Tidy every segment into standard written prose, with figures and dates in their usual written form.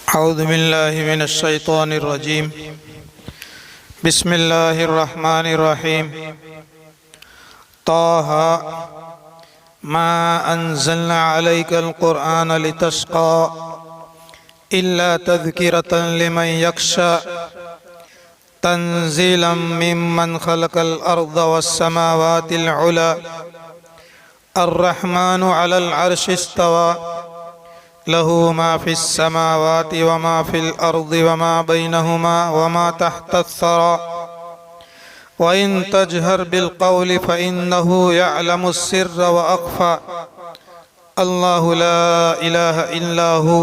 अऊज़ु बिल्लाहि मिनश शैतानिर रजीम। बिस्मिल्लाहिर रहमानिर रहीम। ताहा मा अंज़लना अलैकल क़ुरआन लितश्क़ा इल्ला तज़किरतन लिमन यख्शा तंज़ीलन मिम्मन ख़लक़ल अर्ज़ वस्समावातिल उला अर्रहमानु अलल अर्शि इस्तवा लहू मा फ़िस समावाति व मा फ़िल अर्ज़ि व मा बैनहुमा व मा तहतस सरा व इन तजहर बिल क़ौलि फ़इन्नहु यअलमुस सिर्र व अख़फ़ा अल्लाहु ला इलाहा इल्ला हु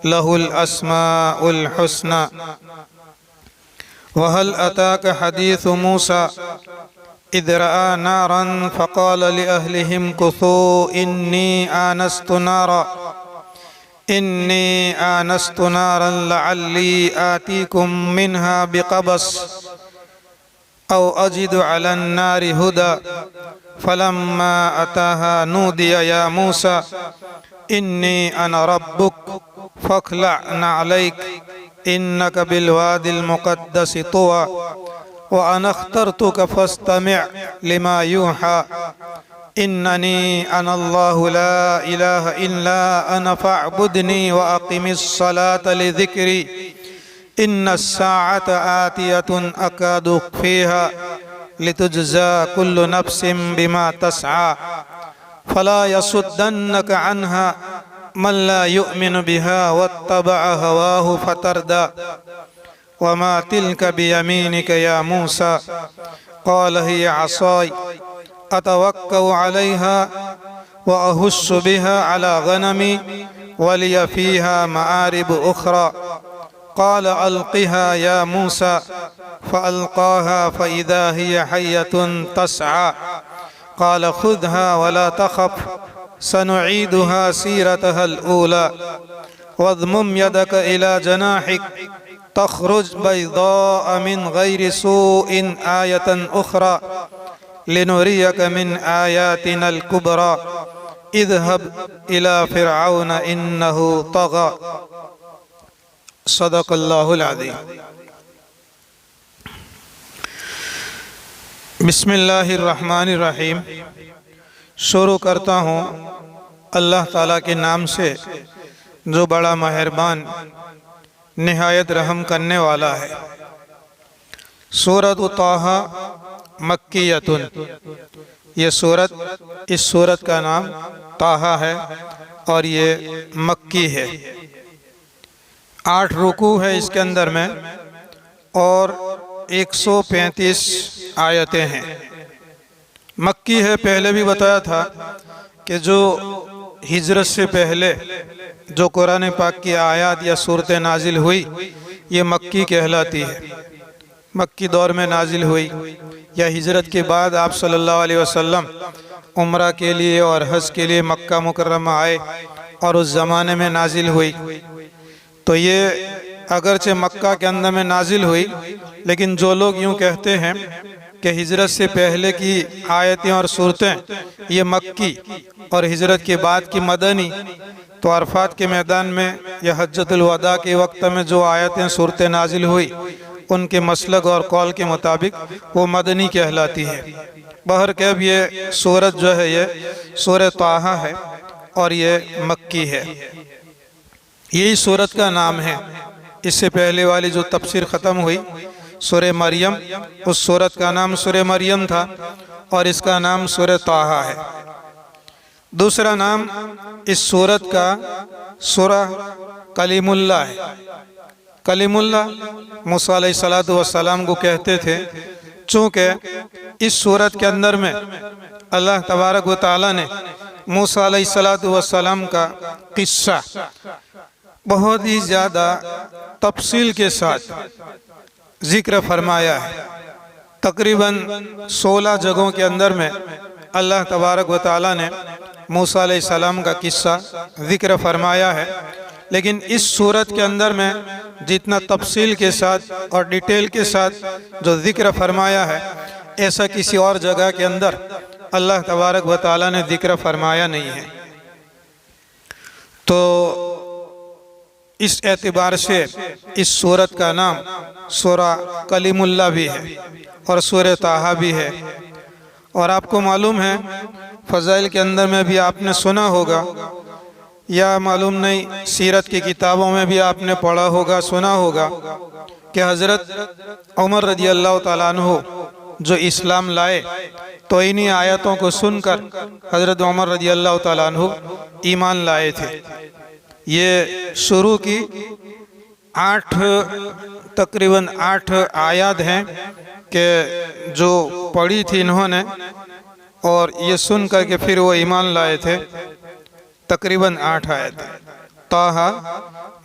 लहुल अस्माउल हुस्ना। व हल अताक हदीसु मूसा इज़ रअा नारन फ़क़ाल लिअहलिहिम कुथू इन्नी आनस्तु नारन लअल्ली आतीकुम मिन्हा बिक़बस औ अजिदु अलन नारि हुदा फलम्मा अताहा नूदिया या मूसा इन्नी अना रब्बुक फ़ख़्लअ अलैक इन्नक बिलवादिल मुक़द्दसि तुवा व अना अख़्तरतुक फ़स्तमिअ लिमा यूहा इन्ननी अनल्लाहु ला इलाहा इल्ला अना फ़अब्दुनी व अक़िमिस सलात लिज़िक्री इन्नस्साअत आतियतुन अकादु उख़फ़ीहा लितुज्ज़ा कुल्लु नफ्सिम बिमा तस्आ फला यसुद्दन्नक अन्हा मन ला युअमिनु बिहा वत्तबअ हवाहु फ़तरदा वमा तिल्क बियमीनिक या मूसा क़ाल हिय असाय अतवक्कउ अलैहा व अहुस्सु बिहा अला गनमी वलिय फ़ीहा मआरिब उख़रा क़ाल अल्क़िहा या मूसा फ़अल्क़ाहा फ़इज़ा हिय हय्यतुन तस्आ क़ाल ख़ुज़हा वला तख़फ़ सनुईदुहा सीरतहल ऊला वज़्मुम यदक इला जनाहिक तख़रुज बैज़ाअ मिन गैरि सूइन आयतन उख़रा लिनुरियक मिन आयातिनल कुबरा इज़हब इला फ़िरऔन इन्नहु तग़ा। सदक़ल्लाहुल अज़ीम। बिस्मिल्लाहिर रहमानिर रहीम। शुरू करता हूँ अल्लाह ताला के नाम से जो बड़ा मेहरबान निहायत रहम करने वाला है। सूरत ताहा मक्कियतुन, ये सूरत, इस सूरत का नाम ताहा है और ये मक्की है। 8 रुकू है इसके अंदर में और 135 आयतें हैं। मक्की है, पहले भी बताया था कि जो हिजरत से पहले जो कुरान पाक की आयत या सूरतें नाजिल हुई ये मक्की कहलाती है। मक्की दौर में नाजिल हुई या हिजरत के बाद आप सल्लल्लाहु अलैहि वसल्लम उम्रा के लिए और हज के लिए मक्का मुकर्रमा आए और उस ज़माने में नाजिल हुई। तो ये अगरचे मक्का के अंदर में नाजिल हुई, लेकिन जो लोग यूँ कहते हैं कि हिजरत से पहले की आयतें और सूरतें ये मक्की और हिजरत के बाद की मदनी, तो अरफात के मैदान में या हज्जतुल वदा के वक्त में जो आयतें सूरतें नाजिल हुई उनके मसलक और कौल के मुताबिक वो मदनी कहलाती है। बहरकैफ ये सूरत जो है ये सूरत ताहा है और ये मक्की है। यही सूरत का नाम है। इससे पहले वाली जो तफसीर ख़त्म हुई सूरह मरियम, उस सूरत का नाम सूरह मरियम था और इसका नाम सूरह ताहा है। दूसरा नाम इस सूरत का सूरह कलीमुल्लाह है। कलीमुल्लाह मूसा अलैहिस्सलातु वस्सलाम को कहते थे, चूँकि इस सूरत के अंदर में अल्लाह तबारक व तआला ने मूसा अलैहिस्सलातु वस्सलाम का किस्सा बहुत ही ज़्यादा तफसील के साथ ज़िक्र फरमाया है। तकरीबन 16 जगहों के अंदर में अल्लाह तबारक व तआला ने मूसा अलैहिस्सलाम का किस्सा ज़िक्र फरमाया है। लेकिन इस सूरत के अंदर में जितना तफसील के साथ और डिटेल के साथ जो ज़िक्र फरमाया है ऐसा किसी और जगह के अंदर अल्लाह तबारक व तआला ने ज़िक्र फरमाया नहीं है। तो इस एतबार से इस सूरत का नाम सूरा कलीमुल्लाह भी है और सूरह ताहा भी है। और आपको मालूम है फ़ज़ाइल के अंदर में भी आपने सुना होगा या मालूम नहीं, सीरत की किताबों में भी आपने पढ़ा होगा, सुना होगा कि हज़रत उमर रज़ी अल्लाह ताला अन्हु जो इस्लाम लाए तो इन्हीं आयतों को सुनकर हज़रत उमर रज़ी अल्लाह ताला अन्हु ईमान लाए थे। ये शुरू की तकरीबन 8 आयत हैं कि जो पढ़ी थी इन्होंने और ये सुन कर के फिर वो ईमान लाए थे। तकरीबन 8 आयत। ताहा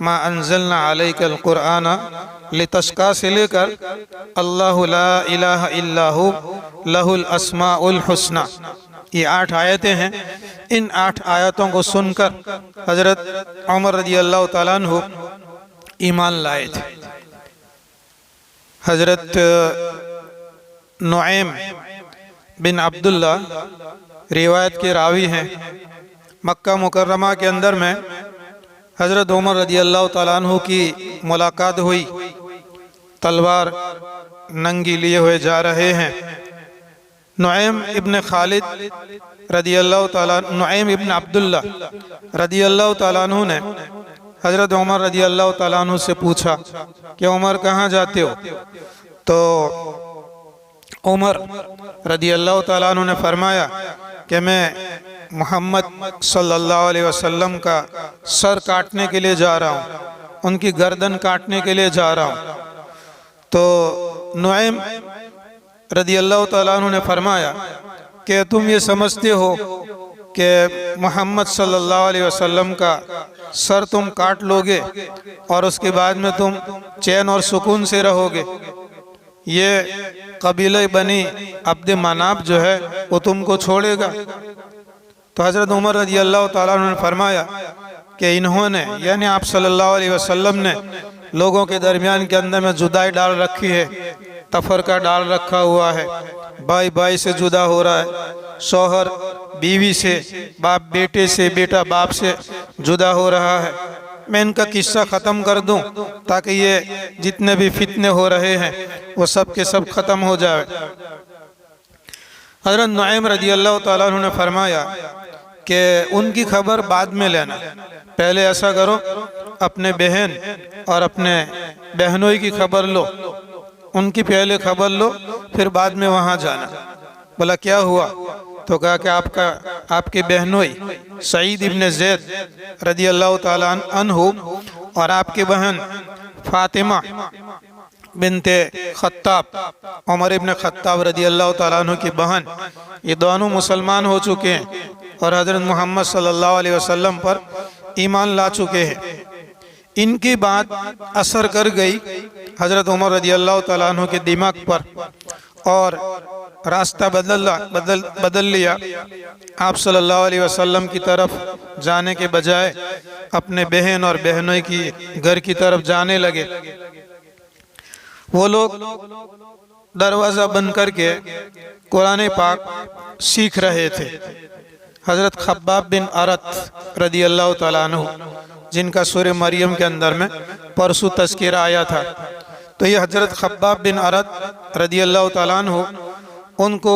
मा अंज़लना अलैकल कुरआन लितश्का से लेकर अल्लाहु ला इलाहा इल्ला हु लहुल अस्माउल हुस्ना, ये 8 आयतें हैं। इन 8 आयतों को सुनकर हज़रत उमर रज़ी अल्लाह ताला अन्हु ईमान लाए थे। हज़रत नुऐम बिन अब्दुल्ला रिवायत के रावी हैं। मक्का मुकर्रमा के अंदर में हज़रत उमर रज़ी अल्लाह ताला अन्हु की मुलाकात हुई। तलवार नंगी लिए हुए जा रहे हैं। नुऐम इब्न खालिद रज़ी अल्लाह ताला, नुऐम इब्न अब्दुल्ला रज़ी अल्लाह ताला अन्हु ने हज़रत उमर रज़ी अल्लाह ताला अन्हु से पूछा कि उमर कहाँ जाते हो? तो उमर रज़ी अल्लाह ताला अन्हु ने फरमाया कि मैं मोहम्मद सल्लल्लाहु अलैहि वसल्लम का सर काटने के लिए जा रहा हूँ, उनकी गर्दन काटने के लिए जा रहा हूँ। तो नुऐम रज़ी अल्लाह ताला अन्हु ने फरमाया कि तुम ये समझते हो कि मोहम्मद सल्लल्लाहु अलैहि वसल्लम का सर तुम काट लोगे और उसके बाद में तुम चैन और सुकून से रहोगे? ये कबीले बनी अब्द मनाफ जो है वो तुमको छोड़ेगा? तो हज़रत उमर रज़ी अल्लाह ताला अन्हु ने फरमाया कि इन्होंने यानी आप सल्लल्लाहु अलैहि वसल्लम ने लोगों के दरमियान के अंदर में जुदाई डाल रखी है, तफरका डाल रखा हुआ है, भाई भाई से जुदा हो रहा है, शौहर बीवी से, बाप बेटे से, बेटा बाप से जुदा हो रहा है। मैं इनका किस्सा ख़त्म कर दूं ताकि ये जितने भी फितने हो रहे हैं वो सब के सब ख़त्म हो जाए। हज़रत नुऐम रज़ी अल्लाह ताला अन्हु ने फरमाया कि उनकी खबर बाद में लेना, पहले ऐसा करो अपने बहन और अपने बहनोई की खबर लो, उनकी पहले खबर लो फिर बाद में वहाँ जाना। बोला क्या हुआ? तो कहा कि आपकी बहनोई सईद इब्न ज़ैद रज़ी अल्लाह ताला अन्हु और आपकी बहन फातिमा बिनते खत्ताब, उमर इब्न खत्ताब रज़ी अल्लाह ताला अन्हु की बहन, ये दोनों मुसलमान हो चुके हैं और हज़रत मोहम्मद सल्लल्लाहु अलैहि वसल्लम पर ईमान ला चुके हैं। इनकी बात असर कर गई हज़रत उमर रज़ी अल्लाह ताला अन्हु के दिमाग पर और रास्ता बदल लिया। आप सल्लल्लाहु अलैहि वसल्लम की तरफ जाने के बजाय अपने बहन और बहनों की घर की तरफ जाने लगे। वो लोग दरवाज़ा बंद करके कुरान पाक सीख रहे थे। हज़रत खब्बाब बिन अरत रज़ी अल्लाह ताला अन्हु जिनका सूरह मरियम के अंदर में परसों तज़किरा आया था, तो ये हज़रत खब्बाब बिन अरत रज़ी अल्लाह ताला अन्हु उनको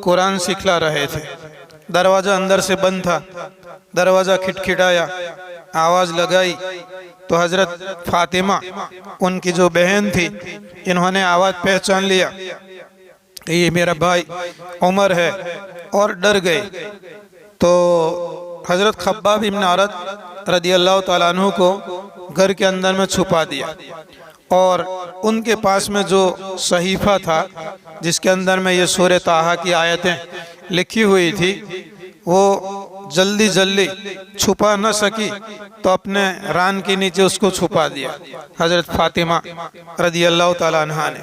कुरान सिखला रहे थे। दरवाज़ा अंदर से बंद था, दरवाज़ा खिटखिटाया, आवाज़ लगाई तो हज़रत फातिमा उनकी जो बहन थी इन्होंने आवाज़ पहचान लिया कि ये मेरा भाई उमर है और डर गए। तो हज़रत खब्बाब इब्न अरत रज़ी अल्लाह ताला अन्हु को घर के अंदर में छुपा दिया और उनके पास में जो सहीफ़ा था जिसके अंदर में ये सूरह ताहा की आयतें लिखी हुई थी वो जल्दी जल्दी छुपा न सकी तो अपने रान के नीचे उसको छुपा दिया हज़रत फातिमा रज़ी अल्लाह ताला अन्हा ने।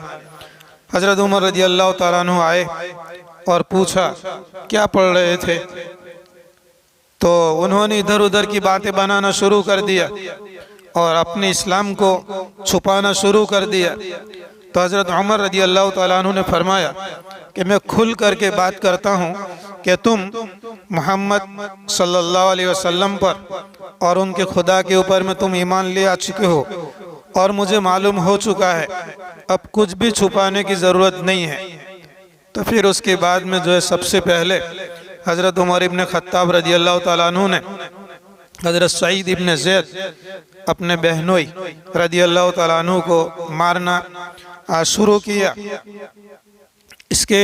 हज़रत उमर रज़ी अल्लाह ताला अन्हु आए और पूछा क्या पढ़ रहे थे? तो उन्होंने इधर उधर की बातें बनाना शुरू कर दिया और अपने इस्लाम को छुपाना शुरू कर दिया। तो हज़रत उमर रज़ी अल्लाह ताला अन्हु ने फरमाया कि मैं खुल करके बात करता हूँ कि तुम मोहम्मद सल्लल्लाहु अलैहि वसल्लम पर और उनके खुदा के ऊपर में तुम ईमान ले आ चुके हो और मुझे मालूम हो चुका है, अब कुछ भी छुपाने की ज़रूरत नहीं है। तो फिर उसके बाद में जो है सबसे पहले हज़रत उमर इब्न खत्ताब रज़ी अल्लाह ताला अन्हु ने हज़रत सईद इब्न ज़ैद अपने बहनोई रज़ी अल्लाह ताला अन्हु को मारना शुरू किया। इसके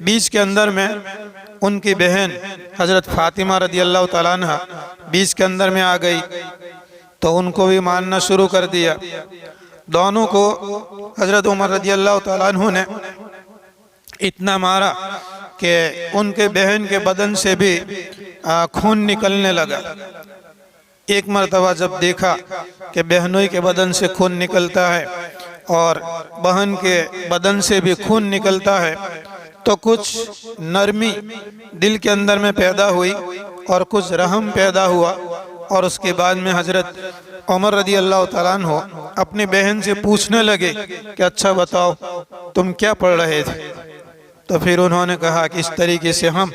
बीच के अंदर में उनकी बहन हज़रत फ़ातिमा रज़ी अल्लाह ताला अन्हा बीच के अंदर में आ गई, तो उनको भी मारना शुरू कर दिया। दोनों को हज़रत उमर रज़ी अल्लाह ताला अन्हु ने इतना मारा कि उनके बहन के बदन से भी खून निकलने लगा। एक मरतबा जब देखा कि बहनोई के बदन से खून निकलता है और बहन के बदन से भी खून निकलता है, तो कुछ नरमी दिल के अंदर में पैदा हुई और कुछ रहम पैदा हुआ। और उसके बाद में हज़रत उमर रज़ी अल्लाह ताला अन्हु अपनी बहन से पूछने लगे कि अच्छा बताओ तुम क्या पढ़ रहे थे। तो फिर उन्होंने कहा कि इस तरीके से हम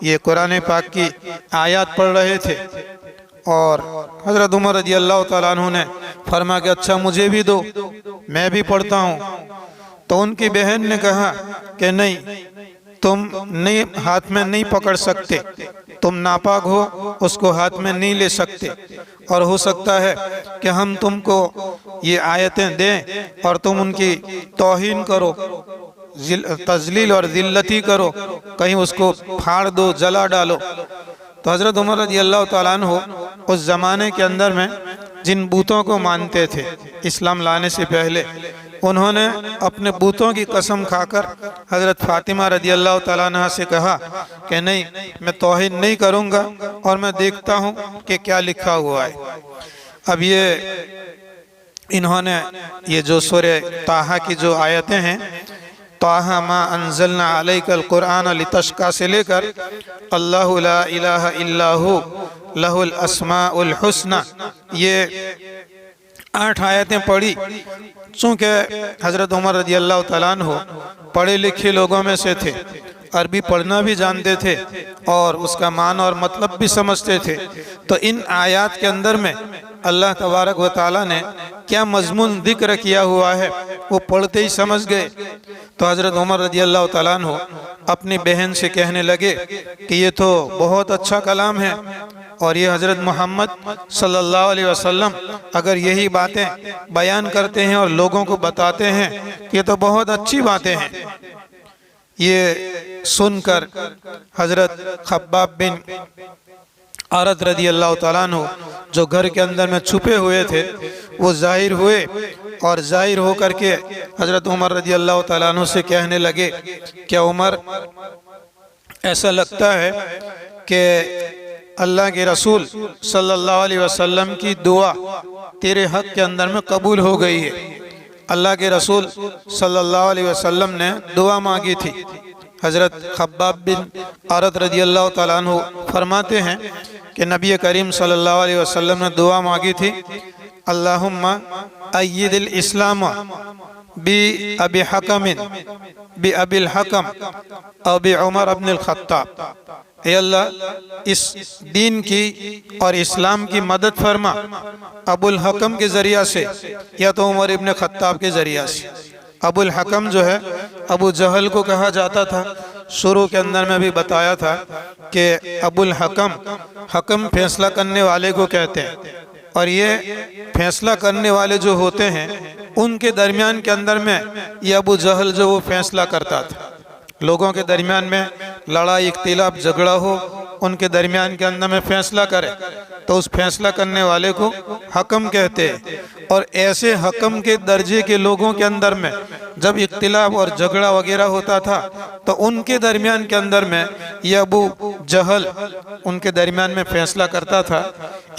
ये कुरान पाक की आयत पढ़ रहे थे। और हज़रत उमर रज़ी अल्लाह ताला अन्हु ने फरमा कि अच्छा मुझे भी दो, मैं भी पढ़ता हूँ। तो उनकी बहन ने कहा कि नहीं, तुम नहीं हाथ में नहीं पकड़ सकते, तुम नापाक हो, उसको हाथ में नहीं ले सकते, और हो सकता है कि हम तुमको ये आयतें दें और तुम उनकी तौहीन करो, तजलील और जिल्लती करो, कहीं उसको फाड़ दो, जला डालो। तो हज़रत उमर रज़ी अल्लाह ताला अन्हु उस ज़माने के अंदर में जिन बूतों को मानते थे इस्लाम लाने से पहले, उन्होंने अपने बूतों की कसम खाकर हज़रत फ़ातिमा रज़ी अल्लाह ताला अन्हा से कहा कि नहीं, मैं तौहीन नहीं करूँगा और मैं देखता हूँ कि क्या लिखा हुआ है। अब ये इन्होंने ये जो सूरह ताहा की जो आयतें हैं, ताहा मा अंज़लना अलैकल कुरआन लितश्का से लेकर अल्लाहु ला इलाहा इल्ला हु लहुल अस्माउल हुस्ना, ये 8 आयतें पढ़ी। चूँकि हज़रत उमर रज़ी अल्लाह ताला अन्हु पढ़े लिखे लोगों में से थे, अरबी पढ़ना भी जानते थे और उसका मान और मतलब भी समझते थे, तो इन आयत के अंदर में अल्लाह तबारक व ताला ने क्या मजमून जिक्र किया हुआ है वो पढ़ते ही समझ गए। तो हज़रत उमर रज़ी अल्लाह ताला अन्हु अपनी बहन से कहने लगे कि ये तो बहुत अच्छा कलाम है और ये हज़रत मोहम्मद सल्लल्लाहु अलैहि वसल्लम अगर यही बातें बयान करते हैं और लोगों को बताते हैं कि ये तो बहुत अच्छी बातें हैं। ये सुनकर हज़रत खब्बाब बिन अरत रज़ी अल्लाह ताला अन्हु जो घर के अंदर में छुपे हुए थे वो जाहिर हुए और जाहिर हो करके हज़रत उमर रज़ी अल्लाह ताला अन्हु से कहने लगे, क्या उमर, ऐसा लगता है कि अल्लाह के रसूल सल्लल्लाहु अलैहि वसल्लम की दुआ तेरे हक़ के अंदर में कबूल हो गई है। अल्लाह के रसूल सल्लल्लाहु अलैहि वसल्लम ने दुआ मांगी थी। हज़रत खब्बाब बिन अरत रज़ी अल्लाह ताला अन्हु फरमाते हैं कि नबी करीम सल्लल्लाहु अलैहि वसल्लम ने दुआ मांगी थी, अल्लाहुम्मा अय्यिदिल इस्लाम बी अबी हकमिन बी अबिल हकम और बी उमर अब्नुल खत्ताब, ए अल्लाह इस दीन की और इस्लाम की मदद फरमा अबुल हकम के ज़रिया से या तो उमर इब्न खत्ताब के ज़रिया से। अबुल हकम जो है अबू जहल को कहा जाता था, शुरू के अंदर में भी बताया था कि अबुल हकम, हकम फैसला करने वाले को कहते हैं, और ये फैसला करने वाले जो होते हैं उनके दरमियान के अंदर में ये अबू जहल जो वो फैसला करता था। लोगों के दरमियान में लड़ाई, इख्तिलाफ, झगड़ा हो, उनके दरमियान के अंदर में फैसला करे तो उस फैसला करने वाले को हकम कहते हैं। और ऐसे हकम के दर्जे के लोगों के अंदर में जब इख्तिलाफ और झगड़ा वगैरह होता था तो उनके दरमियान के अंदर में ये अबू जहल उनके दरमियान में फैसला करता था,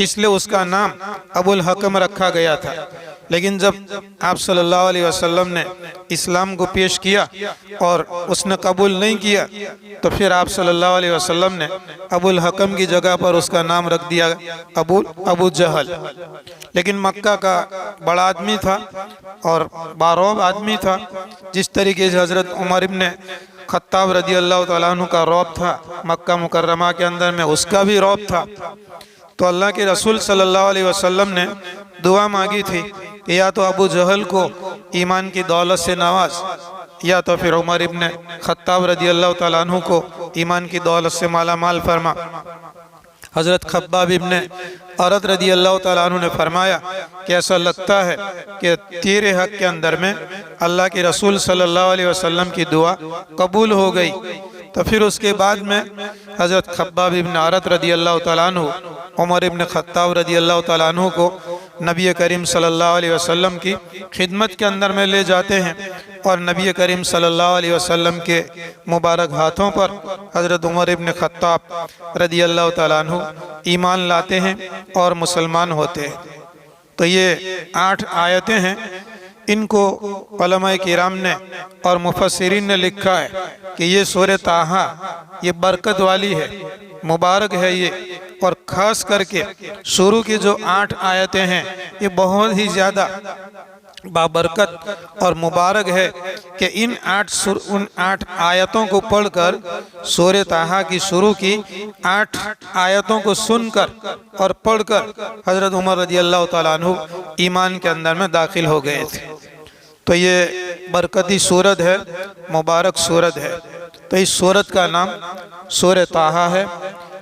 इसलिए उसका नाम अबुल हकम रखा गया था। लेकिन जब आप सल्लल्लाहु अलैहि वसल्लम ने इस्लाम को पेश किया और उसने कबूल नहीं किया तो फिर आप सल्लल्लाहु अलैहि वसल्लम ने अबुल हकम की जगह पर उसका नाम रख दिया अबू जहल। लेकिन मक्का का बड़ा आदमी था और बारौब आदमी था। जिस तरीके से हज़रत उमर इब्न खत्ताब रदी अल्लाह तआला अन्हु का रौब था मक्का मुकर्रमा के अंदर में, उसका भी रौब था। तो अल्लाह के रसूल सल्लल्लाहु अलैहि वसल्लम ने दुआ मांगी थी कि या तो अबू जहल को ईमान की दौलत से नवाज, या तो फिर उमर इब्न खत्ताब रदी अल्लाह तआला अन्हु को ईमान की दौलत से माला माल फरमा। हज़रत खब्बाब इब्न अरद रदी अल्लाह तआला अन्हु ने फरमाया कि ऐसा लगता है कि तेरे हक़ के अंदर में अल्लाह के रसूल सल्लल्लाहु अलैहि वसल्लम की दुआ कबूल हो गई। तो फिर उसके बाद में हज़रत खब्बाब इब्न अरद रदी अल्लाह तआला अन्हु उमर इब्न खत्ताब रदी अल्लाह तआला अन्हु को नबी करीम सल्लल्लाहु अलैहि वसल्लम की खिदमत के अंदर में ले जाते हैं और नबी करीम सल्लल्लाहु अलैहि वसल्लम के मुबारक हाथों पर हज़रत उमर इब्न खत्ताब रदी अल्लाह तआला अन्हु ईमान लाते हैं और मुसलमान होते हैं। तो ये 8 आयतें हैं, इनको उलमाए किराम ने और मुफस्सिरीन ने लिखा है कि ये सूरह ताहा ये बरकत वाली है, मुबारक है ये, और ख़ास करके शुरू की जो 8 आयतें हैं ये बहुत ही ज़्यादा बाबरकत और मुबारक है कि इन 8 आयतों को पढ़कर सूरह ताहा की शुरू की 8 आयतों को सुनकर और पढ़कर हज़रत उमर रज़ी अल्लाह तआला अन्हु ईमान के अंदर में दाखिल हो गए थे। तो ये बरकती सूरत है, मुबारक सूरत है। तो इस सूरत का नाम सूरह ताहा है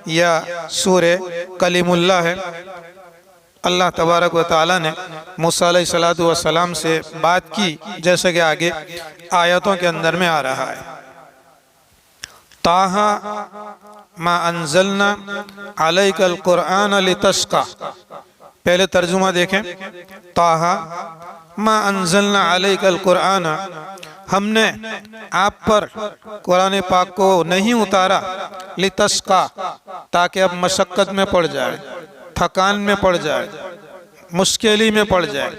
या सूरह कलीमुल्लाह है। अल्लाह तबारक व तआला ने मूसा अलैहिस्सलातु वस्सलाम से बात की, जैसे कि आगे आयतों के अंदर में आ रहा है। ताहा मा अंज़लना अलैकल कुरआन लितश्का। पहले तर्जुमा देखें, ताहा मा अंज़लना अलैकल कुरआन, हमने आप पर कुरान पाक को नहीं उतारा लितश्का, ताकि अब मशक्क़त में पड़ जाए, थकान में पड़ जाए, मुश्किली में पड़ जाए।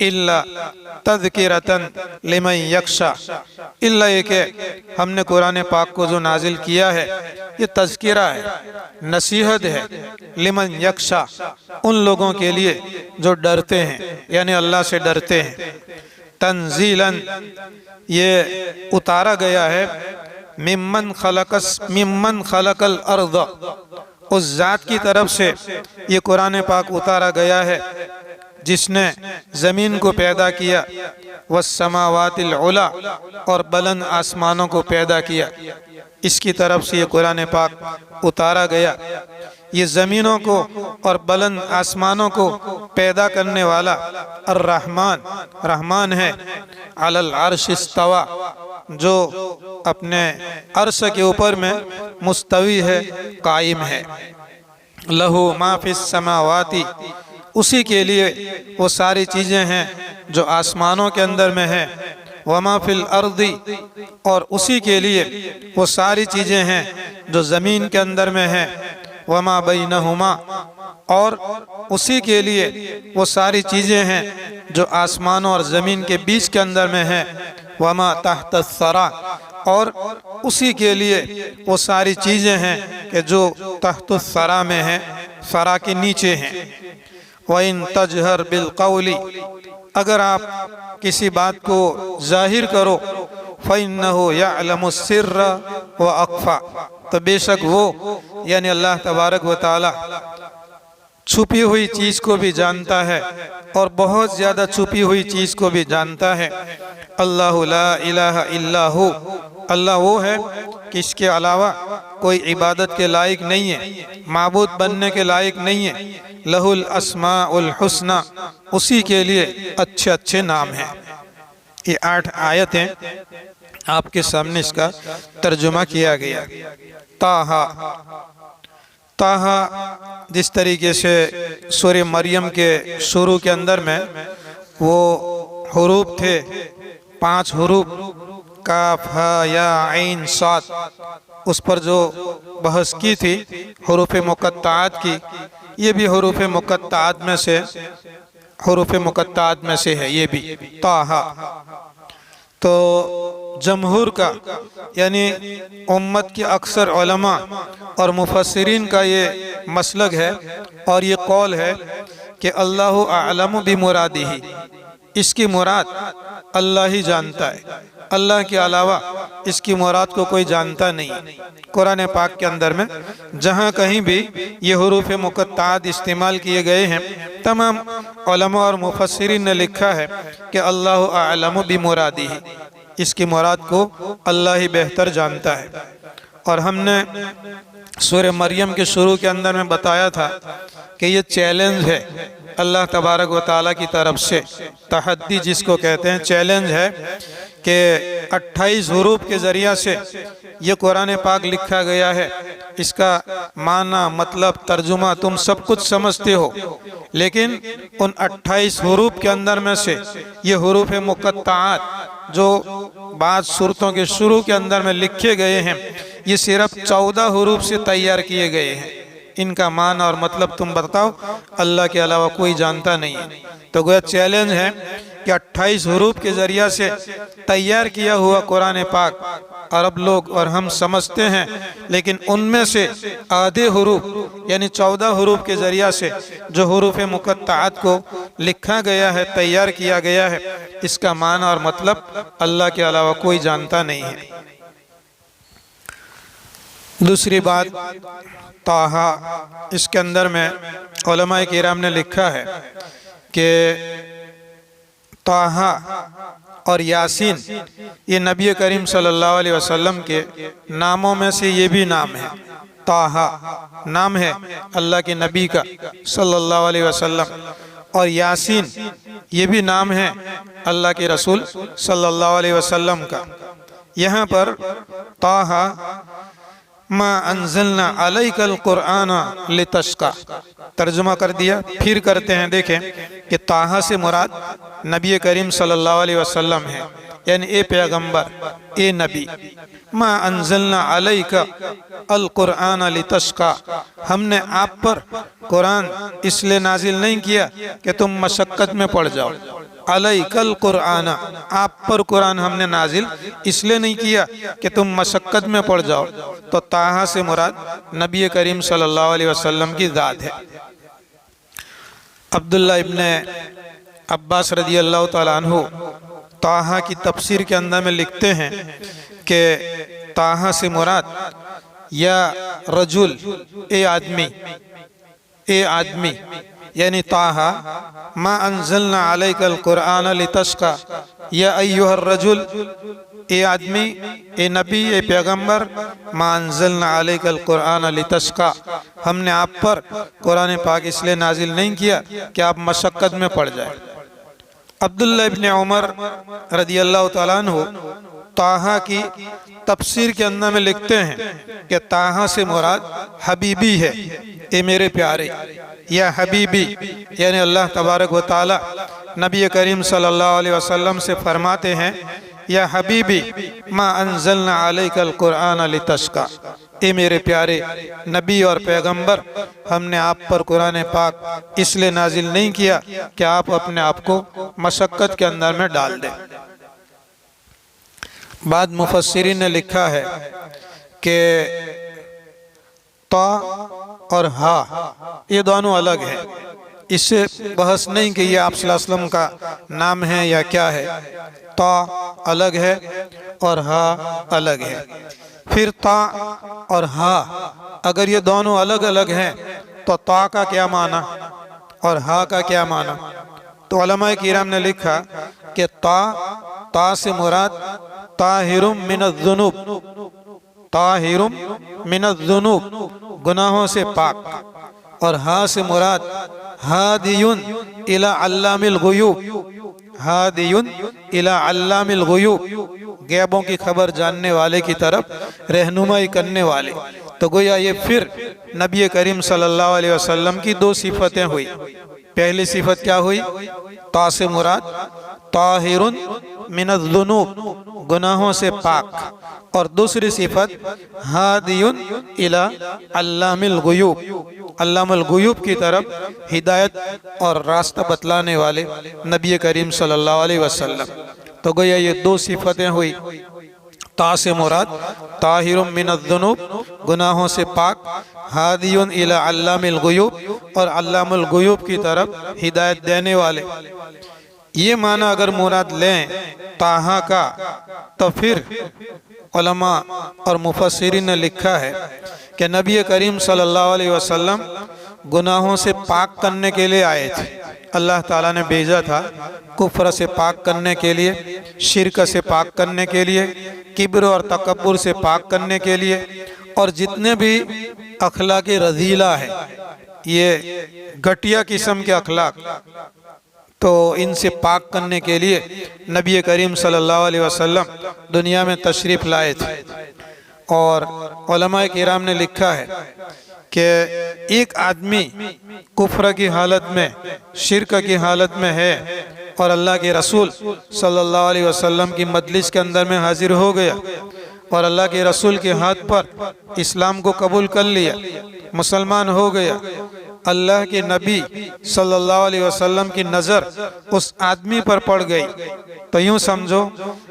इल्ला तज़किरतन लिमन यख्शा, इल्ला ये कि हमने कुरान पाक को जो नाजिल किया है ये तज़किरा है, नसीहत है, लिमन यख्शा, उन लोगों के लिए जो डरते हैं, यानी अल्लाह से डरते हैं। तंजीलन, ये उतारा गया है मिम्मन खलकल अर्द, उस जात की तरफ से ये कुरान पाक उतारा गया है जिसने ज़मीन को पैदा किया, वस्समावातिल उला, और बुलंद आसमानों को पैदा किया। इसकी तरफ से ये कुरान पाक उतारा गया। ये ज़मीनों को और बुलंद आसमानों को पैदा करने वाला अर्रहमान, रहमान है। अलल अर्श इस्तवा, जो अपने अर्श के ऊपर में मुस्तवी है, कायम है। लहू मा फिस समावाती, उसी के लिए वो सारी चीज़ें हैं जो आसमानों के अंदर में है। वमा फिल अर्दी, और उसी के लिए वो सारी चीज़ें हैं जो ज़मीन के अंदर में है। वमा बैनहुमा, और उसी के लिए वो सारी चीज़ें हैं जो आसमानों और ज़मीन के बीच के अंदर में है। वमा तहत सरा, और उसी के लिए वो सारी चीज़ें हैं कि जो तहत सरा में है, सरा के नीचे हैं। वइन तजहर बिल कौली, अगर आप किसी बात को जाहिर करो, फ़इन्नहु यअलमु सिर्र व अख़फ़ा, तो बेशक वो यानी अल्लाह तबारक व तआला छुपी हुई चीज़ को भी जानता है और बहुत ज़्यादा छुपी हुई चीज़ को भी जानता है। अल्लाहु ला इलाहा इल्ला हु, अल्लाह वो है कि इसके अलावा कोई इबादत के लायक नहीं है, माबूद बनने के लायक नहीं है। लहुल अस्माउल हुस्ना, उसी के लिए अच्छे अच्छे नाम हैं। ये 8 आयतें आपके सामने इसका तर्जुमा किया गया। ताहा, ताहा जिस तरीके से सूरह मरियम के शुरू के अंदर में वो हुरूफ थे, 5 हुरूफ, काफ हा या ऐन साद, उस पर जो बहस की थी हुरूफ मुक़त्ताआत की, ये भी हुरूफ मुक़त्ताआत में से, हुरूफ मुक़त्ताआत में से है ये भी ताहा। तो जमहूर का यानी उम्मत के अक्सर उलमा और मुफस्सिरीन का ये मसलक है और ये कौल है कि अल्लाहु अअलमु बिमुरादिही, इसकी मुराद अल्लाह ही जानता है, अल्लाह के अलावा इसकी मुराद को कोई जानता नहीं। कुरान पाक के अंदर में जहाँ कहीं भी ये हुरूफ मुक़त्ताअत इस्तेमाल किए गए हैं, तमाम उलमा और मुफस्सिरीन ने लिखा है कि अल्लाहु अअलमु बिमुरादिही, इसकी मुराद को अल्लाह ही बेहतर जानता है। और हमने सूरह मरियम के शुरू के अंदर में बताया था कि ये चैलेंज है अल्लाह तबारक व तआला की तरफ से, तहद्दी जिसको कहते हैं, चैलेंज है कि 28 हुरूफ के ज़रिया से ये कुरान पाक लिखा गया है। इसका माना, मतलब, तर्जुमा तुम सब कुछ समझते हो, लेकिन उन 28 हुरूफ के अंदर में से ये हुरूफ मुक़त्ताअत जो बाद सूरतों के शुरू के अंदर में लिखे गए हैं, ये सिर्फ 14 हुरूफ से तैयार किए गए हैं। इनका माना और मतलब तुम बताओ, अल्लाह के अलावा कोई जानता नहीं है। तो गोया चैलेंज है कि 28 हुरूफ के ज़रिया से तैयार किया हुआ कुरान पाक अरब लोग और हम समझते हैं, लेकिन उनमें से आधे हुरूफ यानी 14 हुरूफ के ज़रिया से जो हुरूफ मुक़त्ताअत को लिखा गया है, तैयार किया गया है, इसका माना और मतलब अल्लाह के अलावा कोई जानता नहीं है। दूसरी बात, ताहा, इसके अंदर में उलमाए किराम ने लिखा है कि ताहा और यासीन ये नबी करीम सल्लल्लाहु अलैहि वसल्लम के नामों में से ये भी नाम है। ताहा नाम है अल्लाह के नबी का सल्लल्लाहु अलैहि वसल्लम, और यासीन ये भी नाम है अल्लाह के रसूल सल्लल्लाहु अलैहि वसल्लम का। यहाँ पर ताहा मा अंज़लना अलैकल कुरआन लितश्का तर्जुमा कर दिया, फिर करते हैं। देखें कि ताहा से मुराद नबी करीम सल्लल्लाहु अलैहि वसल्लम है, यानी ए पैगंबर, ए नबी। मा अंज़लना अलैका अल कुरआन लितश्का, हमने आप पर कुरान इसलिए नाजिल नहीं किया कि तुम मशक्क़त में पड़ जाओ। अलैकल कुरआन, आप पर कुरान हमने नाजिल इसलिए नहीं किया कि तुम मशक्क़त में पड़ जाओ। तो ताहा से मुराद नबी करीम सल्लल्लाहु अलैहि वसल्लम की ज़ात है। अब्दुल्ला इब्ने अब्बास रज़ी अल्लाह तआला अन्हु ताहा की तफसीर के अंदर में लिखते हैं कि ताहा से मुराद या रजुल, ए आदमी, ए आदमी, यानी ताहा मा अंज़लना अलैकल कुरआन लितश्का, या अय्युहर रजुल, ए आदमी, ए नबी, ए पैगंबर, मा अंज़लना अलैकल कुरआन लितश्का, हमने आप पर कुरान पाक इसलिए नाजिल नहीं किया कि आप मशक्क़त में पड़ जाए। अब्दुल्ला इब्ने उमर रज़ी अल्लाह तआला अन्हु ताहा की तफसीर के अंदर में लिखते हैं कि ताहा से मुराद हबीबी है, ए मेरे प्यारे, या हबीबी, यानी अल्लाह तबारक व तआला नबी करीम सल्लल्लाहु अलैहि वसल्लम से फरमाते हैं, या हबीबी मा अंज़लना अलैकल कुरआन लितश्का, ए मेरे प्यारे नबी और पैगंबर, हमने आप पर कुरान पाक इसलिए नाजिल नहीं किया कि आप अपने आप को मशक्क़त के अंदर में डाल दें। बाद मुफस्सिरीन ने लिखा है कि ता और हा ये दोनों अलग हैं, इससे बहस नहीं कि ये आप सल्लल्लाहु अलैहि वसल्लम का नाम है या क्या है। ता अलग है और हा अलग है। फिर ता और हा अगर ये दोनों अलग अलग हैं तो ता का क्या माना और हा का क्या माना? तो उलमाए किराम ने लिखा कि ता से मुराद ताहिरुम मिनज़्ज़ुनूब, ताहिरुम मिनज़्ज़ुनूब, गुनाहों से पाक, और हा से मुराद हादियुन इला अल्लामिल गुयूब, हादियुन इला अल्लामिल गुयूब, गैबों की खबर जानने वाले की तरफ रहनुमाई करने वाले। तो गोया ये फिर नबी करीम सल्लल्लाहु अलैहि वसल्लम की दो सिफतें हुई। पहली सिफत क्या हुई? ता से मुराद ताहिरुन मिनज़्ज़ुनूब, गुनाहों से पाक, और दूसरी सिफत हादियुन इला अल्लामिल गुयूब, अल्लामुल गुयूब की तरफ हिदायत और रास्ता बतलाने वाले नबी करीम सल्लल्लाहु अलैहि वसल्लम। तो गोया ये दो सिफतें हुई। ता से मुराद ताहिरुम मिनज़्ज़ुनूब, गुनाहों से पाक, हादियुन इला अल्लामिल गुयूब, और अल्लामुल गुयूब की तरफ हिदायत देने वाले। ये माना अगर मुराद लें ताहा का, तो फिर उलमा और मुफस्सिरीन ने लिखा है कि नबी करीम सल्लल्लाहु अलैहि वसल्लम गुनाहों से पाक करने के लिए आए थे। अल्लाह ताला ने भेजा था कुफ्र से पाक करने के लिए, शिरक से पाक करने के लिए, किब्र और तकब्बुर से पाक करने के लिए, और जितने भी अखलाक रज़ीला है, ये घटिया किस्म के अखलाक, तो इनसे पाक करने के लिए नबी करीम सल्लल्लाहु अलैहि वसल्लम दुनिया में तशरीफ़ लाए थे। और उलमाए किराम ने लिखा है कि एक आदमी कुफ्र की हालत में, शिरक की हालत में है और अल्लाह के रसूल सल्लल्लाहु अलैहि वसल्लम की मजलिस के अंदर में हाजिर हो गया और अल्लाह के रसूल के हाथ पर इस्लाम को कबूल कर लिया, मुसलमान हो गया। अल्लाह के नबी सल्लल्लाहु अलैहि वसल्लम की नज़र उस आदमी पर पड़ गई, तो यूँ समझो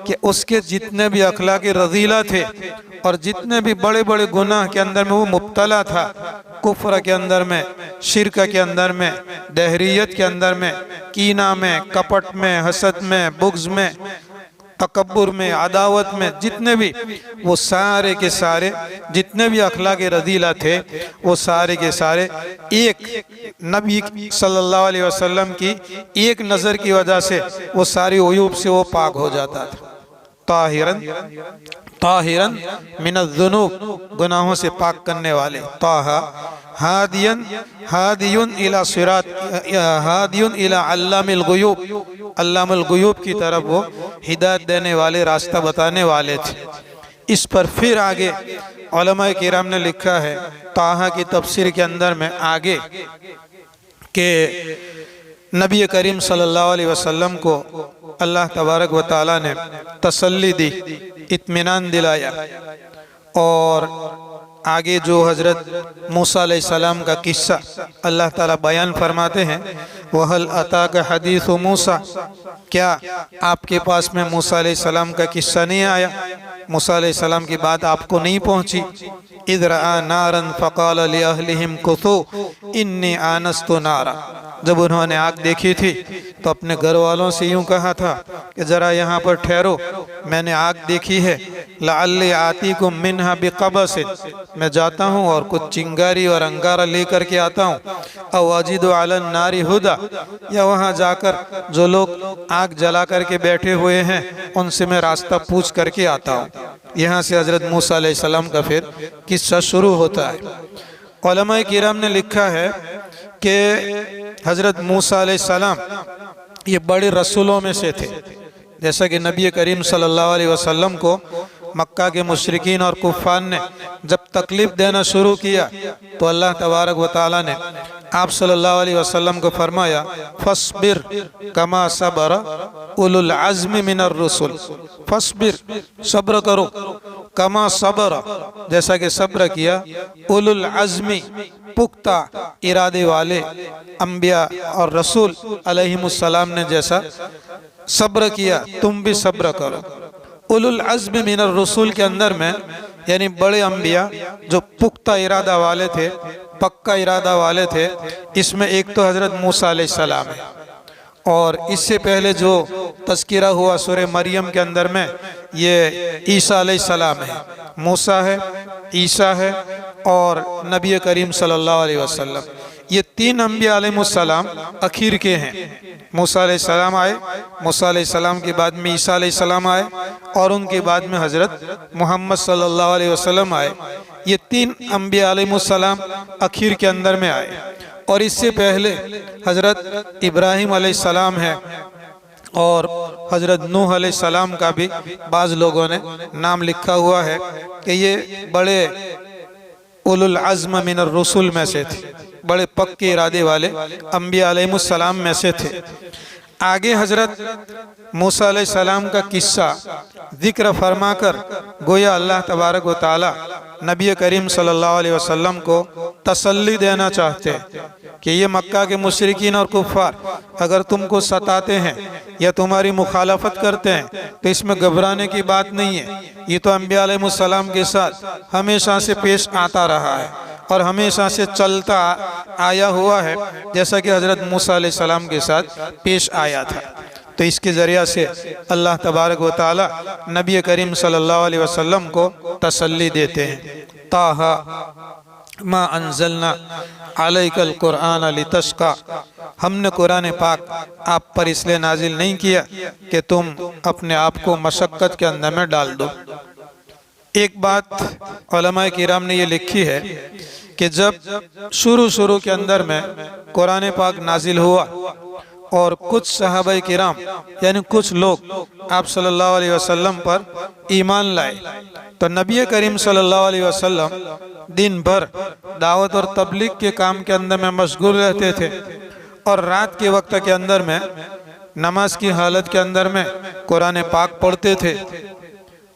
कि उसके जितने भी अखलाक रज़ीला थे और जितने भी बड़े बड़े गुनाह के अंदर में वो मुब्तला था, कुफ्र के अंदर में, शिरक के अंदर में, दहरियत के अंदर में, कीना में, कपट में, हसद में, बुग़्ज़ में, तकब्बुर में, अदावत में, जितने भी, वो सारे के सारे जितने भी अखलाक रज़ीला थे, वो सारे के सारे एक नबी सल्लल्लाहु अलैहि वसल्लम की एक नज़र की वजह से वो सारी उयूब से वो पाक हो जाता था। ताहिरन ताहिरन मिनज़्ज़ुनूब, गुनाहों से पाक करने वाले। ताहा हादियन हादियुन इला सिरात, हादियुन इला अल्लामिल गुयूब, अल्लामुल गुयूब की तरफ वो हिदायत देने वाले, रास्ता बताने वाले थे। इस पर फिर आगे उलमाए किराम ने लिखा है ताहा की तफसीर के अंदर में आगे के नबी करीम सल्लल्लाहु अलैहि वसल्लम को अल्लाह तबारक व तआला ने तसल्ली दी, इत्मीनान दिलाया। और आगे जो हज़रत मूसा अलैहिस्सलाम का किस्सा अल्लाह ताला बयान फरमाते हैं, वहल अताका हदीसु मूसा, क्या आपके पास में मूसा अलैहिस्सलाम का किस्सा नहीं आया? मूसा अलैहिस्सलाम की बात आपको नहीं पहुंची? इज़ रआ नारन फ़क़ाल लिअहलिहिम कुथू इन्नी आनस्तु नारा, जब उन्होंने आग देखी थी तो अपने घर वालों से यूँ कहा था कि ज़रा यहाँ पर ठहरो, मैंने आग देखी है। लअल्ली आतीकुम मिन्हा बिक़बसिन, मैं जाता हूँ और कुछ चिंगारी और अंगारा लेकर के आता हूँ। औ अजिदु अलन नारी हुदा, या वहाँ जाकर जो लोग आग जला करके बैठे हुए हैं उनसे मैं रास्ता पूछ करके आता हूँ। यहाँ से हज़रत मूसा अलैहिस्सलाम का फिर किस्सा शुरू होता है। उलमाए किराम ने लिखा है कि हज़रत मूसा अलैहिस्सलाम ये बड़े रसूलों में से थे। जैसा कि नबी करीम सल्लल्लाहु अलैहि वसल्लम को मक्का के मुशरिकीन और कुफ़ार ने जब तकलीफ़ देना शुरू किया तो अल्लाह तबारक व तआला ने आप सल्लल्लाहु अलैहि वसल्लम को फरमाया, फस्बिर कमा सबर उलुल अज़्म मिनर रसूल, फस्बिर, सब्र करो, कमा सबर, जैसा कि सब्र किया उलुल अज़्मी, पुख्ता इरादे वाले अंबिया और रसूल अलैहिमुस्सलाम ने जैसा सब्र किया, तुम भी सब्र करो। उलुल अज़्म मिनर रसूल के अंदर में यानी बड़े अंबिया जो पुख्ता इरादा वाले थे, पक्का इरादा वाले थे, इसमें एक तो हज़रत मूसा अलैहिस्सलाम है, और इससे पहले जो तज़किरा हुआ सूरह मरियम के अंदर में ये ईसा अलैहिस्सलाम है, मूसा है, ईसा है और नबी करीम सल्लल्लाहु अलैहि वसल्लम। ये तीन अंबिया अलैहिमुस्सलाम आखिर के हैं। मूसा अलैहिस्सलाम आए, मूसा अलैहिस्सलाम के बाद में ईसा अलैहिस्सलाम आए और उनके बाद में हज़रत मोहम्मद सल्लल्लाहु अलैहि वसल्लम आए। ये तीन अंबिया अलैहिमुस्सलाम आखिर के अंदर में आए। और इससे पहले हज़रत इब्राहीम अलैहिस्सलाम है और हज़रत नूह अलैहिस्सलाम का भी बाज़ लोगों ने नाम लिखा हुआ है कि ये बड़े उलुल अज़्म मिनर रसूल में से थे, बड़े पक्के इरादे वाले अंबिया अलैहिमुस्सलाम में से थे। आगे हज़रत मूसा अलैहिस्सलाम का किस्सा जिक्र फरमाकर गोया अल्लाह तबारक व तआला नबी करीम सल्लल्लाहु अलैहि वसल्लम को तसल्ली देना चाहते हैं कि ये मक्का के मुशरिकीन और कुफ़ार अगर तुमको सताते हैं या तुम्हारी मुखालफत करते हैं तो इसमें घबराने की बात नहीं है। ये तो अंबिया अलैहिस्सलाम के साथ हमेशा से पेश आता रहा है और हमेशा से चलता आया हुआ है, जैसा कि हज़रत मूसा अलैहिस्सलाम के साथ पेश आया था। तो इसके ज़रिया से अल्लाह तबारक व तआला नबी करीम सल्लल्लाहु अलैहि वसल्लम को तसल्ली देते हैं। ताहा मा अंज़लना अलैकल कुरआन लितश्का, हमने कुरान पाक आप पर इसलिए नाजिल नहीं किया कि तुम अपने आप को मशक्क़त के अंदर में डाल दो। एक बात उलमाए किराम ने ये लिखी है कि जब शुरू के अंदर में कुरान पाक नाजिल हुआ और कुछ सहाबाए किराम यानी कुछ लोग आप सल्लल्लाहु अलैहि वसल्लम पर ईमान लाए, तो नबी करीम सल्लल्लाहु अलैहि वसल्लम दिन भर दावत और तबलीग के काम के अंदर में मशगूल रहते थे और रात के वक्त के अंदर में नमाज की हालत के अंदर में कुरान पाक पढ़ते थे।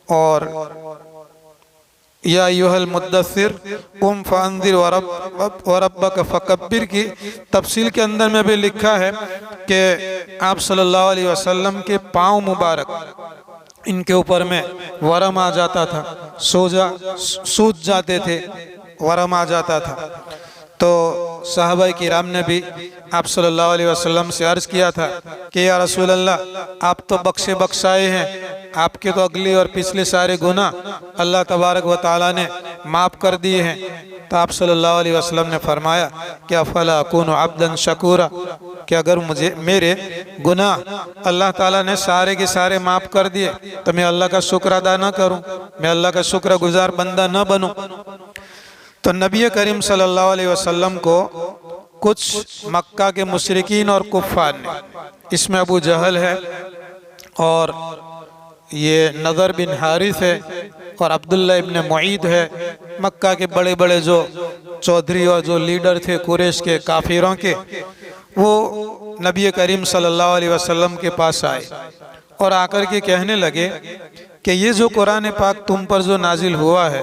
और या अय्युहल मुद्दस्सिर कुम फअंज़िर व रब्बक फकब्बिर की तफसील के अंदर में भी लिखा है कि आप सल्लल्लाहु अलैहि वसल्लम के पाँव मुबारक इनके ऊपर में वरम आ जाता था, सूज जाते थे, वरम आ जाता था। तो सहाबाए किराम ने भी आप सल्लल्लाहु अलैहि वसल्लम से अर्ज़ किया था कि या रसूल अल्लाह, आप तो बख्शे बख्शाए हैं, आपके तो अगले और पिछले सारे गुनाह अल्लाह तबारक व तआला ने माफ़ कर दिए हैं। तो आप सल्लल्लाहु अलैहि वसल्लम ने फरमाया कि अफला अकूनु अब्दन शकूरा, कि अगर मुझे मेरे गुनाह अल्लाह ताला ने सारे के सारे माफ़ कर दिए तो मैं अल्लाह का शुक्र अदा न करूं, मैं अल्लाह का शुक्रगुजार बंदा न बनूं। तो नबी करीम सल्लल्लाहु अलैहि वसल्लम को कुछ मक्का के मुशरिकीन और कुफ़ार ने, इसमें अबू जहल है और ये नज़र बिन हारिस है और अब्दुल्ला इब्न मुईद है, मक्का के बड़े बड़े जो चौधरी और जो लीडर थे कुरैश के काफिरों के, वो नबी करीम सल्लल्लाहु अलैहि वसल्लम के पास आए और आकर के कहने लगे कि ये जो कुरान पाक तुम पर जो नाजिल हुआ है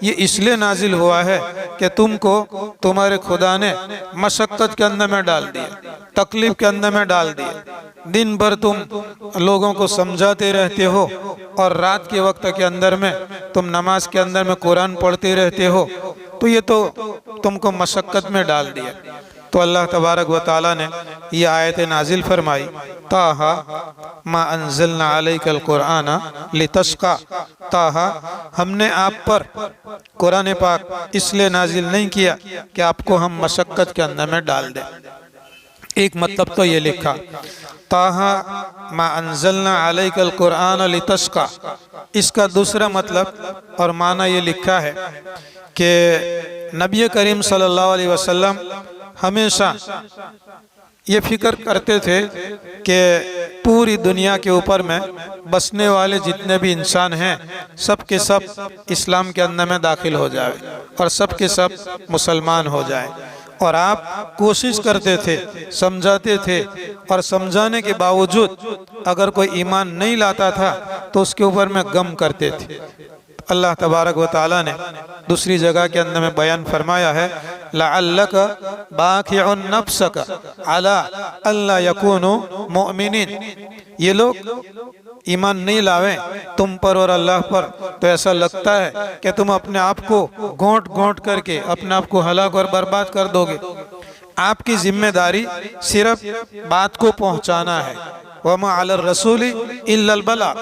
ये इसलिए नाजिल हुआ है कि तुमको तुम्हारे खुदा ने मशक्क़त के अंदर में डाल दिया, तकलीफ के अंदर में डाल दिया। दिन भर तुम लोगों को समझाते रहते हो और रात के वक्त के अंदर में तुम नमाज के अंदर में कुरान पढ़ते रहते हो, तो ये तो तुमको मशक्क़त में डाल दिया। तो अल्लाह तबारक व तआला ने ये आयत नाजिल फरमाई, ताहा मा अंज़लना अलैकल कुरआन लितश्का, ताहा हमने आप पर कुरान पाक इसलिए नाजिल नहीं किया कि आपको हम मशक्क़त के अंदर में डाल दें। एक मतलब तो ये लिखा ताहा मा अंज़लना अलैकल कुरआन लितश्का, इसका दूसरा मतलब और माना ये लिखा है कि नबी करीम सल्लल्लाहु अलैहि वसल्लम हमेशा ये फिक्र करते थे कि पूरी दुनिया के ऊपर में बसने वाले जितने भी इंसान हैं सब के सब इस्लाम के अंदर में दाखिल हो जाए और सब के सब मुसलमान हो जाए। और आप कोशिश करते थे, समझाते थे और समझाने के बावजूद अगर कोई ईमान नहीं लाता था तो उसके ऊपर में गम करते थे। अल्लाह तबारक व तआला ने दूसरी जगह के अंदर में बयान फरमाया है, लअल्लक बाखिउन नफ्सक अला अल्ला यकूनु मुमिनीन, ये लोग ईमान नहीं लावें तुम पर और अल्लाह पर तो ऐसा लगता है कि तुम अपने आप को घोंट घोंट करके अपने आप को हलाक और बर्बाद कर दोगे। आपकी जिम्मेदारी सिर्फ बात को पहुंचाना है, वमा अलर रसूली इल्लल बला,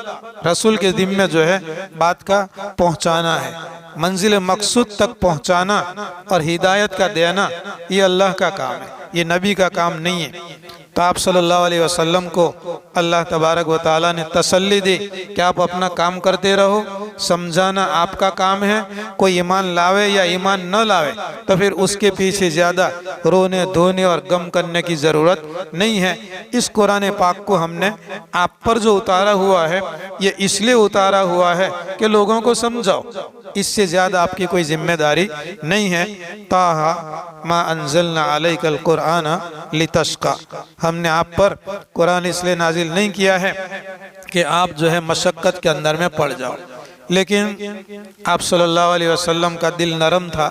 रसूल के जिम्मे जो है बात का पहुंचाना है, मंजिल मकसूद तक पहुंचाना और हिदायत का देना ये अल्लाह का काम है, ये नबी का काम नहीं है। तो आप सल्लल्लाहु अलैहि वसल्लम को अल्लाह तबारक व तआला ने तसल्ली दी कि आप अपना काम करते रहो, समझाना आपका काम है। कोई ईमान लावे या ईमान न लावे तो फिर उसके पीछे ज़्यादा रोने धोने और गम करने की ज़रूरत नहीं है। इस कुरान पाक को हमने आप पर जो उतारा हुआ है ये इसलिए उतारा हुआ है कि लोगों को समझाओ, इससे ज़्यादा आपकी कोई जिम्मेदारी नहीं है। ताहा मा अंज़लना अलैकल कुरआन लितश्का, हमने आप पर कुरान इसलिए नाजिल नहीं किया है कि आप जो है मशक्क़त के अंदर में पड़ जाओ। लेकिन आप सल्लल्लाहु अलैहि वसल्लम का दिल नरम था,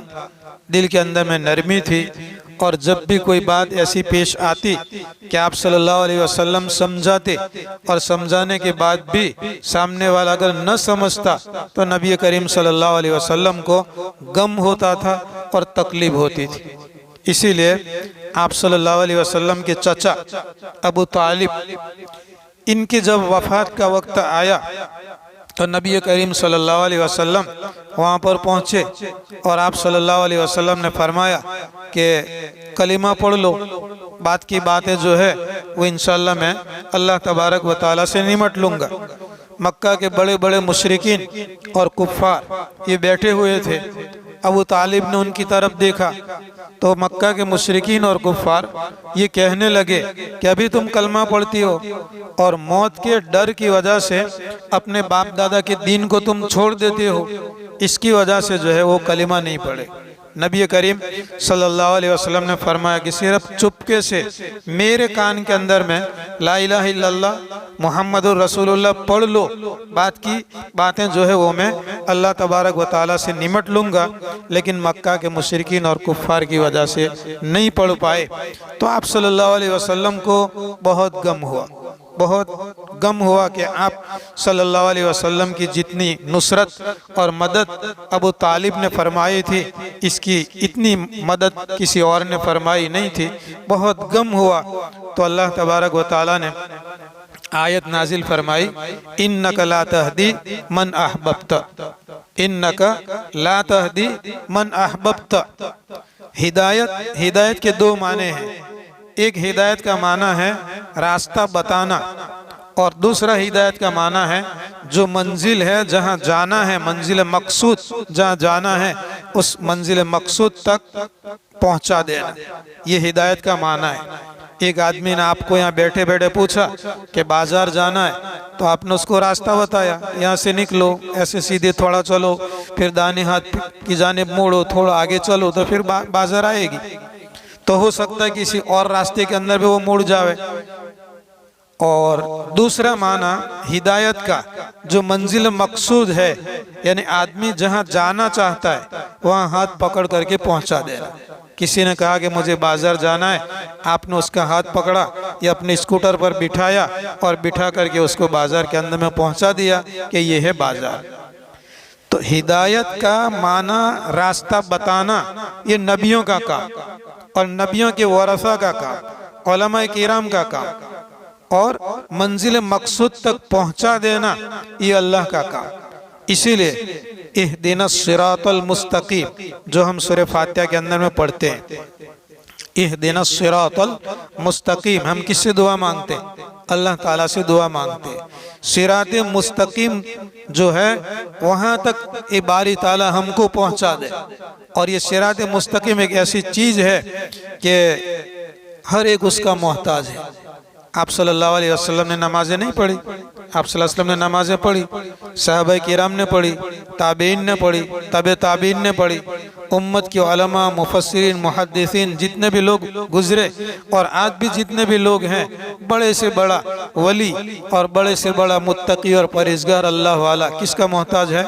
दिल के अंदर में नरमी थी और जब भी कोई बात ऐसी पेश आती कि आप सल्लल्लाहु अलैहि वसल्लम समझाते और समझाने के बाद भी सामने वाला अगर न समझता तो नबी करीम सल्लल्लाहु अलैहि वसल्लम को गम होता था और तकलीफ होती थी। इसीलिए आप सल्लल्लाहु अलैहि वसल्लम के चचा अबू तालिब, इनकी जब वफ़ात का वक्त आया तो नबी करीम सल्लल्लाहु अलैहि वसल्लम वहाँ पर पहुँचे और आप सल्लल्लाहु अलैहि वसल्लम ने फरमाया कि कलिमा पढ़ लो, बात की बातें जो है वो इंशाअल्लाह मैं अल्लाह तबारक व तआला से निमट लूँगा। मक्का के बड़े बड़े मुशरिकीन और कुफ़ार ये बैठे हुए थे। अबू तालिब ने उनकी तरफ देखा तो मक्का के मुशरिकीन और कुफ़ार ये कहने लगे कि अभी तुम कलमा पढ़ती हो और मौत के डर की वजह से अपने बाप दादा के दीन को तुम छोड़ देते हो, इसकी वजह से जो है वो कलिमा नहीं पढ़े। नबी करीम सल्लल्लाहु अलैहि वसल्लम ने फरमाया कि सिर्फ चुपके से मेरे कान के अंदर में ला इलाहा इल्लल्लाह मुहम्मदुर रसूलुल्लाह पढ़ लो, बात की बातें जो है वो मैं अल्लाह तबारक व तआला से निमट लूँगा। लेकिन मक्का के मुशरिकीन और कुफ़ार की वजह से नहीं पढ़ पाए तो आप सल्लल्लाहु अलैहि वसल्लम को बहुत गम हुआ कि आप सल्लल्लाहु अलैहि वसल्लम की जितनी नुसरत और मदद अबू तालिब ने फरमाई थी, इसकी इतनी मदद किसी और ने फरमाई नहीं थी। बहुत गम हुआ तो अल्लाह तबारक व तआला ने आयत नाजिल फरमाई, इन्नका ला तहदी मन अहबब्ता, इन्नका ला तहदी मन अहबब्ता। हिदायत के दो माने हैं। एक हिदायत का माना है रास्ता बताना और दूसरा हिदायत का माना है जो मंजिल है, जहाँ जाना है, मंजिल मकसूद जहाँ जाना है उस मंजिल मकसूद तक पहुँचा देना, ये हिदायत का माना है। एक आदमी ने आपको यहाँ बैठे बैठे पूछा कि बाजार जाना है तो आपने उसको रास्ता बताया, यहाँ से निकलो, ऐसे सीधे थोड़ा चलो, फिर दाहिने हाथ की जानिब मोड़ो, थोड़ा आगे चलो तो फिर बाजार आएगी। तो हो सकता है किसी और रास्ते के अंदर भी वो मुड़ जावे। और दूसरा माना हिदायत का जो मंजिल मकसूद है, यानी आदमी जहाँ जाना चाहता है वहाँ हाथ पकड़ करके पहुँचा देना। किसी ने कहा कि मुझे बाजार जाना है, आपने उसका हाथ पकड़ा या अपने स्कूटर पर बिठाया और बिठा करके उसको बाजार के अंदर में पहुँचा दिया कि ये है बाजार। तो हिदायत का माना रास्ता बताना, ये नबियों का काम और नबियों के वरसा का काम, उलमा किराम का काम, और मंजिल मकसूद तक पहुंचा देना ये अल्लाह का काम। इसीलिए इहदिना सिरातल मुस्तकीम जो हम सूरह फातिहा के अंदर में पढ़ते हैं, इहदिना सिरातल मुस्तकीम, हम किससे दुआ मांगते हैं? अल्लाह ताला से दुआ मांगते हैं। सिरात मुस्तकीम जो है वहाँ तक ये बारी ताला हमको पहुँचा दे। और ये सिरात मुस्तकीम एक ऐसी चीज़ है कि हर एक उसका मोहताज है। आप सल्लल्लाहु अलैहि वसल्लम ने नमाजें नहीं पढ़ी, आप सल्लल्लाहु अलैहि वसल्लम ने नमाजें पढ़ी, सहाबा किराम ने पढ़ी, ताबीन ने पढ़ी, तबे ताबीन ने पढ़ी, उम्मत के उलमा, मुफस्सिरीन, मुहद्दिसीन जितने भी लोग गुजरे और आज भी जितने भी लोग हैं, बड़े से बड़ा वली और बड़े से बड़ा मुत्तकी और परहेज़गार अल्लाह वाला किसका मोहताज है?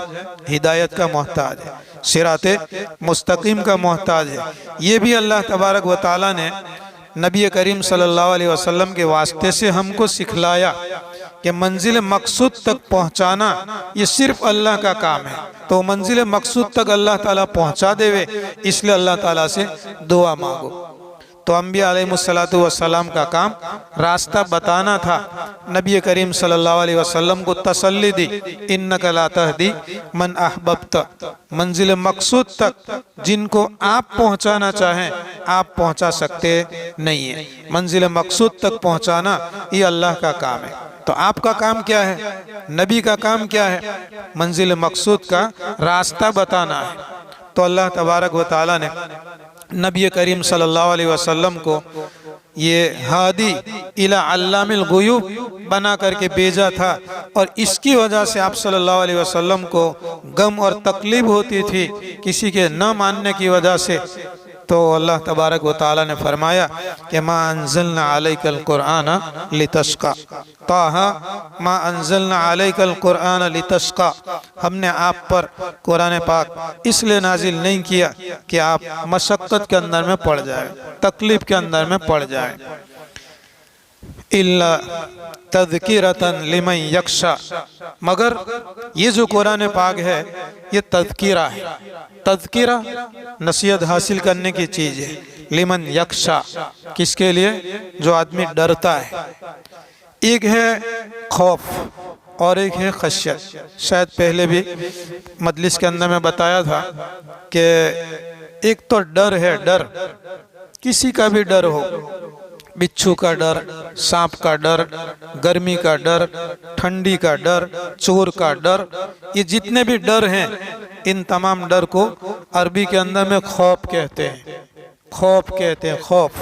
हिदायत का मोहताज है, सिराते मुस्तकीम का मोहताज है। ये भी अल्लाह तबारक व तआला ने नबी करीम सल्लल्लाहु अलैहि वसल्लम के वास्ते से हमको सिखलाया कि मंजिल मकसूद तक पहुंचाना ये सिर्फ अल्लाह का काम है। तो मंजिल मकसूद तक अल्लाह ताला पहुंचा देवे, इसलिए अल्लाह ताला से दुआ मांगो। तो अंबिया अलैहिमुस्सलातु वस्सलाम का काम रास्ता बताना था। नबी करीम सल्लल्लाहु अलैहि वसल्लम को तसल्ली दी, इन्नका ला तहदी मन अहबब्ता, मंजिल मकसूद तक जिनको आप पहुंचाना चाहें आप पहुंचा सकते नहीं है। मंजिल मकसूद तक पहुंचाना ये अल्लाह का काम है। तो आपका काम क्या है? नबी का काम क्या है? मंजिल मकसूद का रास्ता बताना है। तो अल्लाह तबारक व तआला ने नबी करीम सल्लल्लाहु अलैहि वसल्लम को ये हादी इला अल्लामिल गुयूब बना करके भेजा था। और इसकी वजह से आप सल्लल्लाहु अलैहि वसल्लम को गम और तकलीफ होती थी किसी के न मानने की वजह से तो अल्लाह तबारक व तआला ने फरमाया कि मा अंज़लना अलैकल कुरआन लितश्का, ताहा मा अंज़लना अलैकल कुरआन लितश्का, हमने आप पर कुरान पाक इसलिए नाजिल नहीं किया कि आप मशक्क़त के अंदर में पड़ जाए, तकलीफ़ के अंदर में पड़ जाए। इल्ला तज़किरतन लिमन यख्शा, मगर ये जो कुरान पाक है ये तज़किरा है। तज़किरा नसीहत हासिल करने की चीज़ है। लिमन यख्शा, किसके लिए? जो आदमी डरता है। एक है खौफ और एक है खशियत। शायद पहले भी मजलिस के अंदर में बताया था कि एक तो डर है, डर किसी का भी डर हो, बिच्छू का डर, सांप का डर, गर्मी का डर, ठंडी का डर, चोर का डर, ये जितने भी डर हैं इन तमाम डर को अरबी के अंदर में खौफ कहते हैं। खौफ कहते हैं, खौफ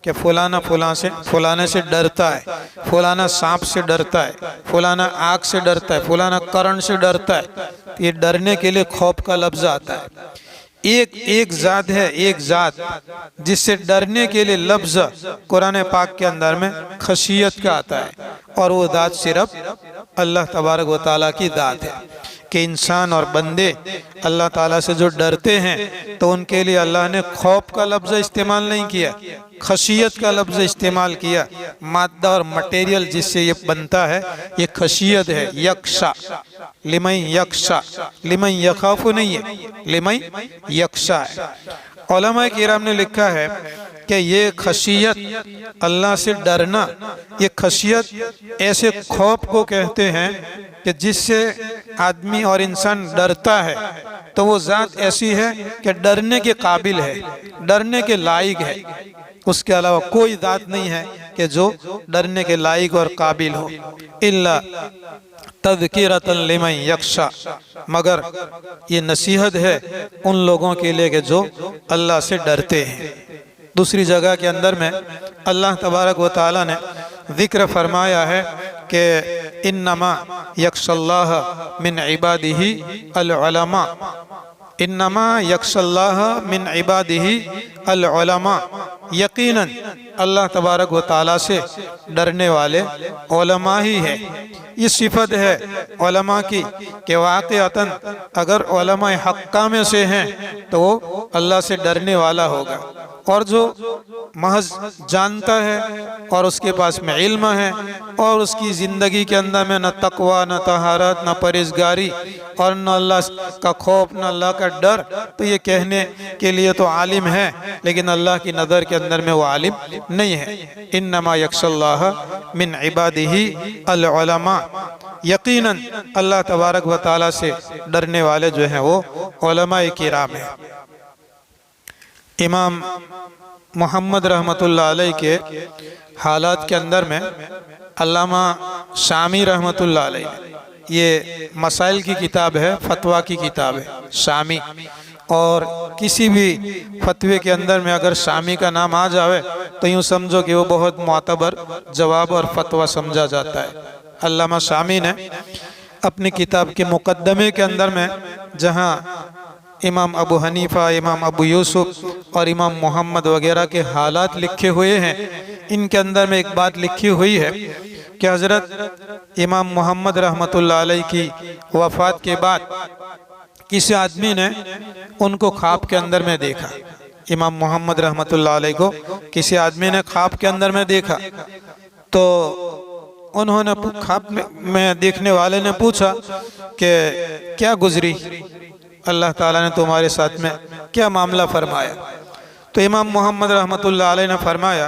कि फलाना फलाने से डरता है, फलाना सांप से डरता है, फलाना आग से डरता है, फलाना करंट से डरता है। ये डरने के लिए खौफ का लफ्ज आता है। एक जात है, एक जात जिससे डरने के लिए लफ्ज कुरान पाक के अंदर में खशियत का आता है, और वो दात सिर्फ अल्लाह तबारक व तआला की दात है कि इंसान और बंदे अल्लाह ताला से जो डरते हैं तो उनके लिए अल्लाह ने खौफ का लफ्ज इस्तेमाल नहीं किया, खशियत का लफ्ज इस्तेमाल किया। मादा और मटेरियल जिससे ये बनता है ये खशियत है। यख्शा, लिमन यख्शा, लिमन यखाफु नहीं है, लिमन यख्शा है। उलमा किराम ने लिखा है कि ये खशियत, अल्लाह से डरना, ये खशियत ऐसे खौफ को कहते हैं कि जिससे आदमी और इंसान डरता है तो वो ज़ात ऐसी है कि डरने के काबिल है, डरने के लायक है। उसके अलावा कोई ज़ात नहीं है कि जो डरने के लायक और काबिल हो। इल्ला तज़किरतन लिमन यख्शा, मगर ये नसीहत है उन लोगों के लिए कि जो अल्लाह से डरते हैं। दूसरी जगह के अंदर में अल्लाह तबारक व तआला ने जिक्र फरमाया है कि इन्नमा यख्शल्लाह मिन इबादिही अल उलमा, इन्नमा यख्शल्लाह मिन इबादिही अल उलमा, यकीनन अल्लाह तबारक व तआला से डरने वाले उलमा ही है। ये सिफत है उलमा की कि वाक़अतन अगर उलमा हक्का में से हैं तो वो अल्लाह से डरने वाला होगा। और जो महज जानता है और उसके पास में इल्म है और उसकी ज़िंदगी के अंदर में न तकवा, न तहारत, न परहेज़गारी और न अल्लाह का खौफ, न अल्लाह का डर, तो ये कहने के लिए तो आलिम है लेकिन अल्लाह की नज़र के अंदर में वो आलिम नहीं है। इन्नमा यख्शल्लाह मिन इबादिही अल उलमा, यकीनन अल्लाह तबारक व तआला से डरने वाले जो हैं वो उलमा किराम है। इमाम मोहम्मद रहमतुल्लाह अलैह के हालात के अंदर में अल्लामा शामी रहमतुल्लाह अलैह, ये मसाइल की किताब है, फतवा की किताब है शामी, और किसी भी फतवे के अंदर में अगर शामी का नाम आ जावे तो यूँ समझो कि वो बहुत मोतबर जवाब और फतवा समझा जाता है। अल्लामा शामी ने अपनी किताब के मुकद्दमे के अंदर में जहाँ इमाम अबू हनीफ़ा, इमाम अबू यूसुफ और इमाम मोहम्मद वगैरह के हालात लिखे हुए हैं, इनके अंदर में एक बात लिखी हुई है कि हज़रत इमाम मोहम्मद रहमतुल्लाह अलैह की वफ़ात के बाद किसी आदमी ने उनको ख्वाब के अंदर में देखा। इमाम मोहम्मद रहमतुल्लाह अलैह को किसी आदमी ने ख्वाब के अंदर में देखा, तो उन्होंने ख्वाब में देखने वाले ने पूछा कि क्या गुजरी, अल्लाह ताला ने तुम्हारे साथ में क्या मामला फरमाया? तो इमाम मोहम्मद रहमतुल्लाह अलैह ने फरमाया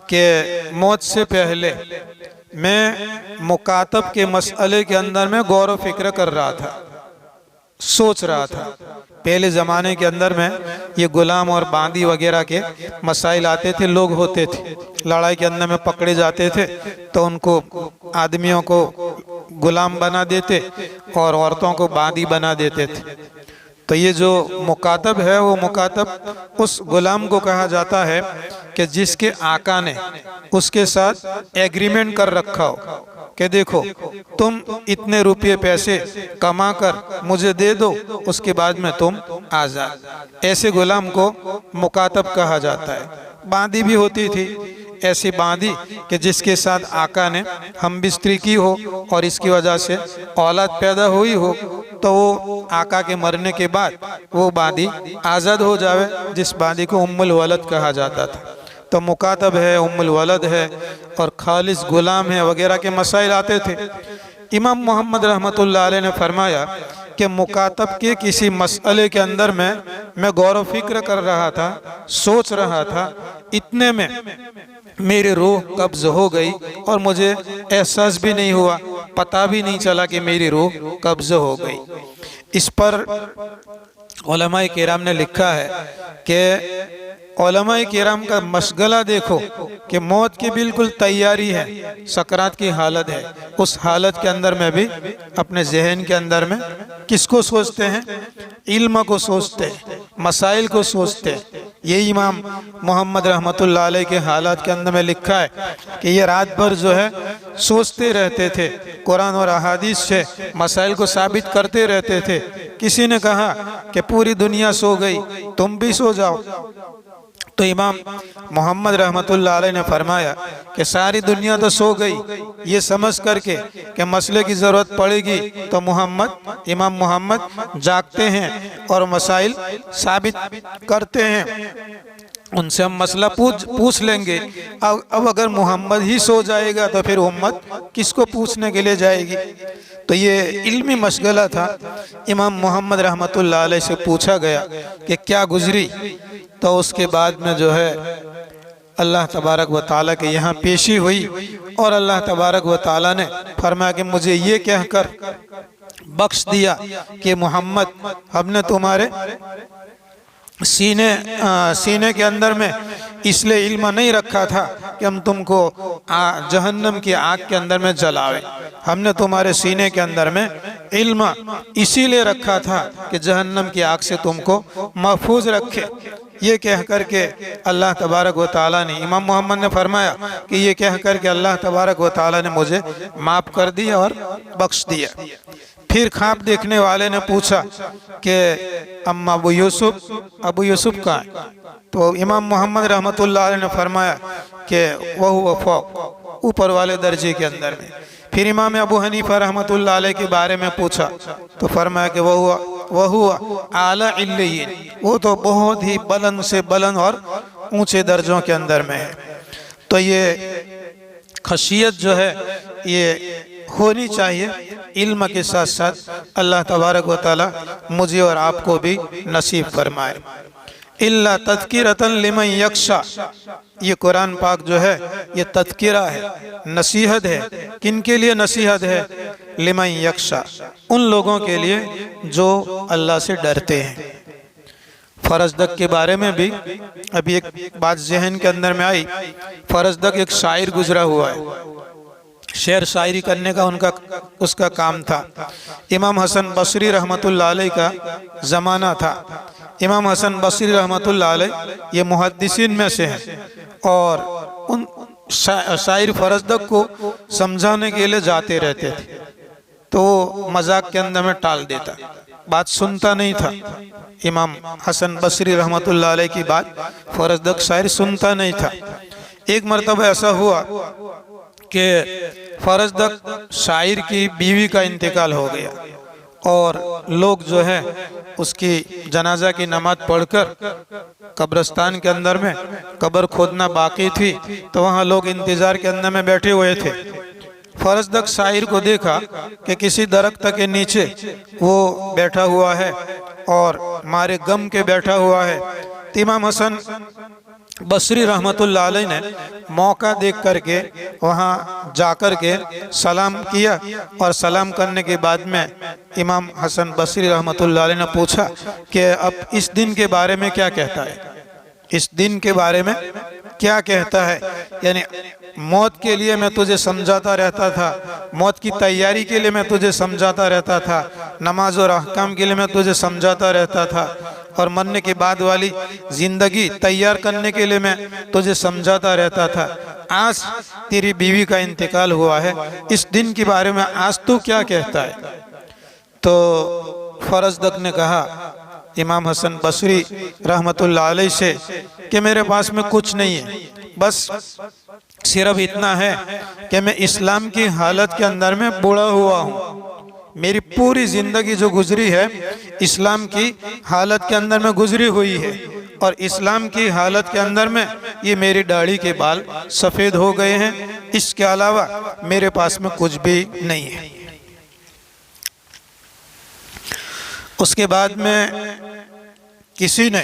कि मौत से पहले मैं मुकातब के मसले के अंदर में गौर व फिक्र कर रहा था, सोच रहा था। पहले ज़माने के अंदर में ये गुलाम और बांदी वगैरह के मसाइल आते थे, लोग होते थे लड़ाई के अंदर में पकड़े जाते थे तो उनको आदमियों को गुलाम बना देते और औरतों को बांदी बना देते थे। तो ये जो मुकातब है वो मुकातब उस गुलाम को कहा जाता है कि जिसके आका ने उसके साथ एग्रीमेंट कर रखा हो, कि देखो तुम इतने रुपये पैसे कमा कर मुझे दे दो, उसके बाद में तुम आज़ाद। ऐसे गुलाम को मुकातब कहा जाता है। बांदी भी होती थी, ऐसी बांदी कि जिसके साथ आका ने हम बिस्तरी की हो और इसकी वजह से औलाद पैदा हुई हो, तो वो आका के मरने के बाद वो बांदी आज़ाद हो जावे, जिस बांदी को उम्मुल वलद कहा जाता था। तो मुकातब है, उम्मुल वलद है और खालिस गुलाम है वगैरह के मसाइल आते थे। इमाम मोहम्मद रहमतुल्लाह अलैह ने फरमाया कि मुकातब के किसी मसले के अंदर मैं गौर व फिक्र कर रहा था, सोच रहा था, इतने में मेरी रूह कब्ज़ हो गई और मुझे एहसास भी नहीं हुआ, पता भी नहीं चला कि मेरी रूह कब्ज़ हो गई। इस पर उलमाए किराम ने लिखा है कि उलमाए किराम का मशगला देखो कि मौत की बिल्कुल तैयारी है, सकरात की हालत है, उस हालत के अंदर में भी अपने जहन के अंदर में किसको सोचते हैं? इल्म को सोचते हैं, मसाइल को सोचते हैं। ये इमाम मोहम्मद रहमतुल्लाह अलैह के हालात के अंदर में लिखा है कि ये रात भर जो है सोचते रहते थे, कुरान और अहादीस से मसाइल को साबित करते रहते थे। किसी ने कहा कि पूरी दुनिया सो गई, तुम भी सो जाओ। तो इमाम मोहम्मद रहमतुल्लाह अलैह ने फरमाया कि सारी दुनिया तो सो गई, ये समझ करके कि मसले की ज़रूरत पड़ेगी तो इमाम मोहम्मद जागते हैं और मसाइल साबित करते हैं। उनसे हम मसला पूछ लेंगे। अब अगर मोहम्मद ही सो जाएगा तो फिर उम्मत किसको पूछने के लिए जाएगी? तो ये इल्मी मशगला था। इमाम मोहम्मद रहमतुल्लाह अलैह से पूछा गया कि क्या गुजरी, तो उसके बाद में जो है अल्लाह तबारक व ताला के यहाँ पेशी हुई और अल्लाह तबारक व ताला ने फरमाया कि मुझे ये कहकर बख्श दिया कि मोहम्मद, हमने तुम्हारे सीने के अंदर में इसलिए इल्म नहीं रखा था कि हम तुमको जहन्नम की आग के अंदर में जलावे। हमने तुम्हारे सीने के अंदर में इल्म इसीलिए रखा था कि जहन्नम की आग से तुमको महफूज रखे। ये कह कर के अल्लाह तबारक व ताला ने, इमाम मोहम्मद ने फरमाया कि ये कह कर के अल्लाह तबारक व ताला ने मुझे माफ़ कर दिया और बख्श दिया। फिर ख्वाब देखने वाले ने पूछा कि अम्मा अबू यूसुफ कहाँ है? तो इमाम मोहम्मद रहमतुल्लाह अलैह ने फरमाया कि वह फौक, ऊपर वाले दर्जे के अंदर में। फिर इमाम अबू हनीफा रहमतुल्लाह अलैह के बारे में पूछा तो फरमाया कि वह हुआ आला इल्लिय्यीन, वो तो बहुत ही बुलंद से बुलंद और ऊंचे दर्जों के अंदर में है। तो ये खशियत जो है ये होनी चाहिए। इल्म के साथ साथ अल्लाह तबारक व ताला मुझे और आपको भी नसीब फरमाए। इल्ला तज़किरतन लिमन यख्शा, ये कुरान पाक जो है ये तज़किरा है, नसीहत है। किन के लिए नसीहत है? लिमन यख्शा, उन लोगों के लिए जो अल्लाह से डरते हैं। फरजदक के बारे में भी अभी एक बात जहन के अंदर में आई। फरजदक एक शायर गुजरा हुआ है, शेर शायरी करने का उसका काम था। इमाम हसन बसरी रहमतुल्लाह अलैह का ज़माना था। इमाम हसन बसरी रहमतुल्लाह अलैह ये मुहद्दिसीन में से हैं और उन शायर फरजदक को समझाने के लिए जाते रहते थे, तो वो मजाक के अंदर में टाल देता, बात सुनता नहीं था। इमाम हसन बसरी रहमतुल्लाह अलैह की बात फरजदक शायर सुनता नहीं था। एक मरतबा ऐसा हुआ कि फरजदक शायर की बीवी का इंतकाल हो गया और लोग जो है उसकी जनाजा की नमाज पढ़कर कब्रिस्तान के अंदर में कब्र खोदना बाकी थी, तो वहाँ लोग इंतज़ार के अंदर में बैठे हुए थे। फरजदक शायर को देखा कि किसी दरख्त के नीचे वो बैठा हुआ है और मारे गम के बैठा हुआ है। तो इमाम हसन बसरी रहमतुल्लाह अलैह ने मौका देख करके वहाँ जाकर के सलाम किया और सलाम करने के बाद में इमाम हसन बसरी रहमतुल्लाह अलैह ने पूछा कि अब इस दिन के बारे में क्या कहता है, इस दिन के बारे में क्या कहता है? यानी मौत के लिए मैं तुझे समझाता रहता था, मौत की तैयारी के लिए मैं तुझे समझाता रहता था, नमाज और अहकाम के लिए मैं तुझे समझाता रहता था, और मरने के बाद वाली जिंदगी तैयार करने के लिए मैं तुझे समझाता रहता था। आज तेरी बीवी का इंतकाल हुआ है, इस दिन के बारे में आज तू क्या कहता है? तो फरजदक ने कहा इमाम हसन बसरी रहमतुल्लाह अलैह से कि मेरे पास में कुछ नहीं है, बस सिर्फ इतना है कि मैं इस्लाम की हालत के अंदर में बूढ़ा हुआ हूँ। मेरी पूरी जिंदगी जो गुजरी है इस्लाम की हालत के अंदर में गुजरी हुई है, और इस्लाम की हालत के अंदर में ये मेरी दाढ़ी के बाल सफ़ेद हो गए हैं, इसके अलावा मेरे पास में कुछ भी नहीं है। उसके बाद में किसी ने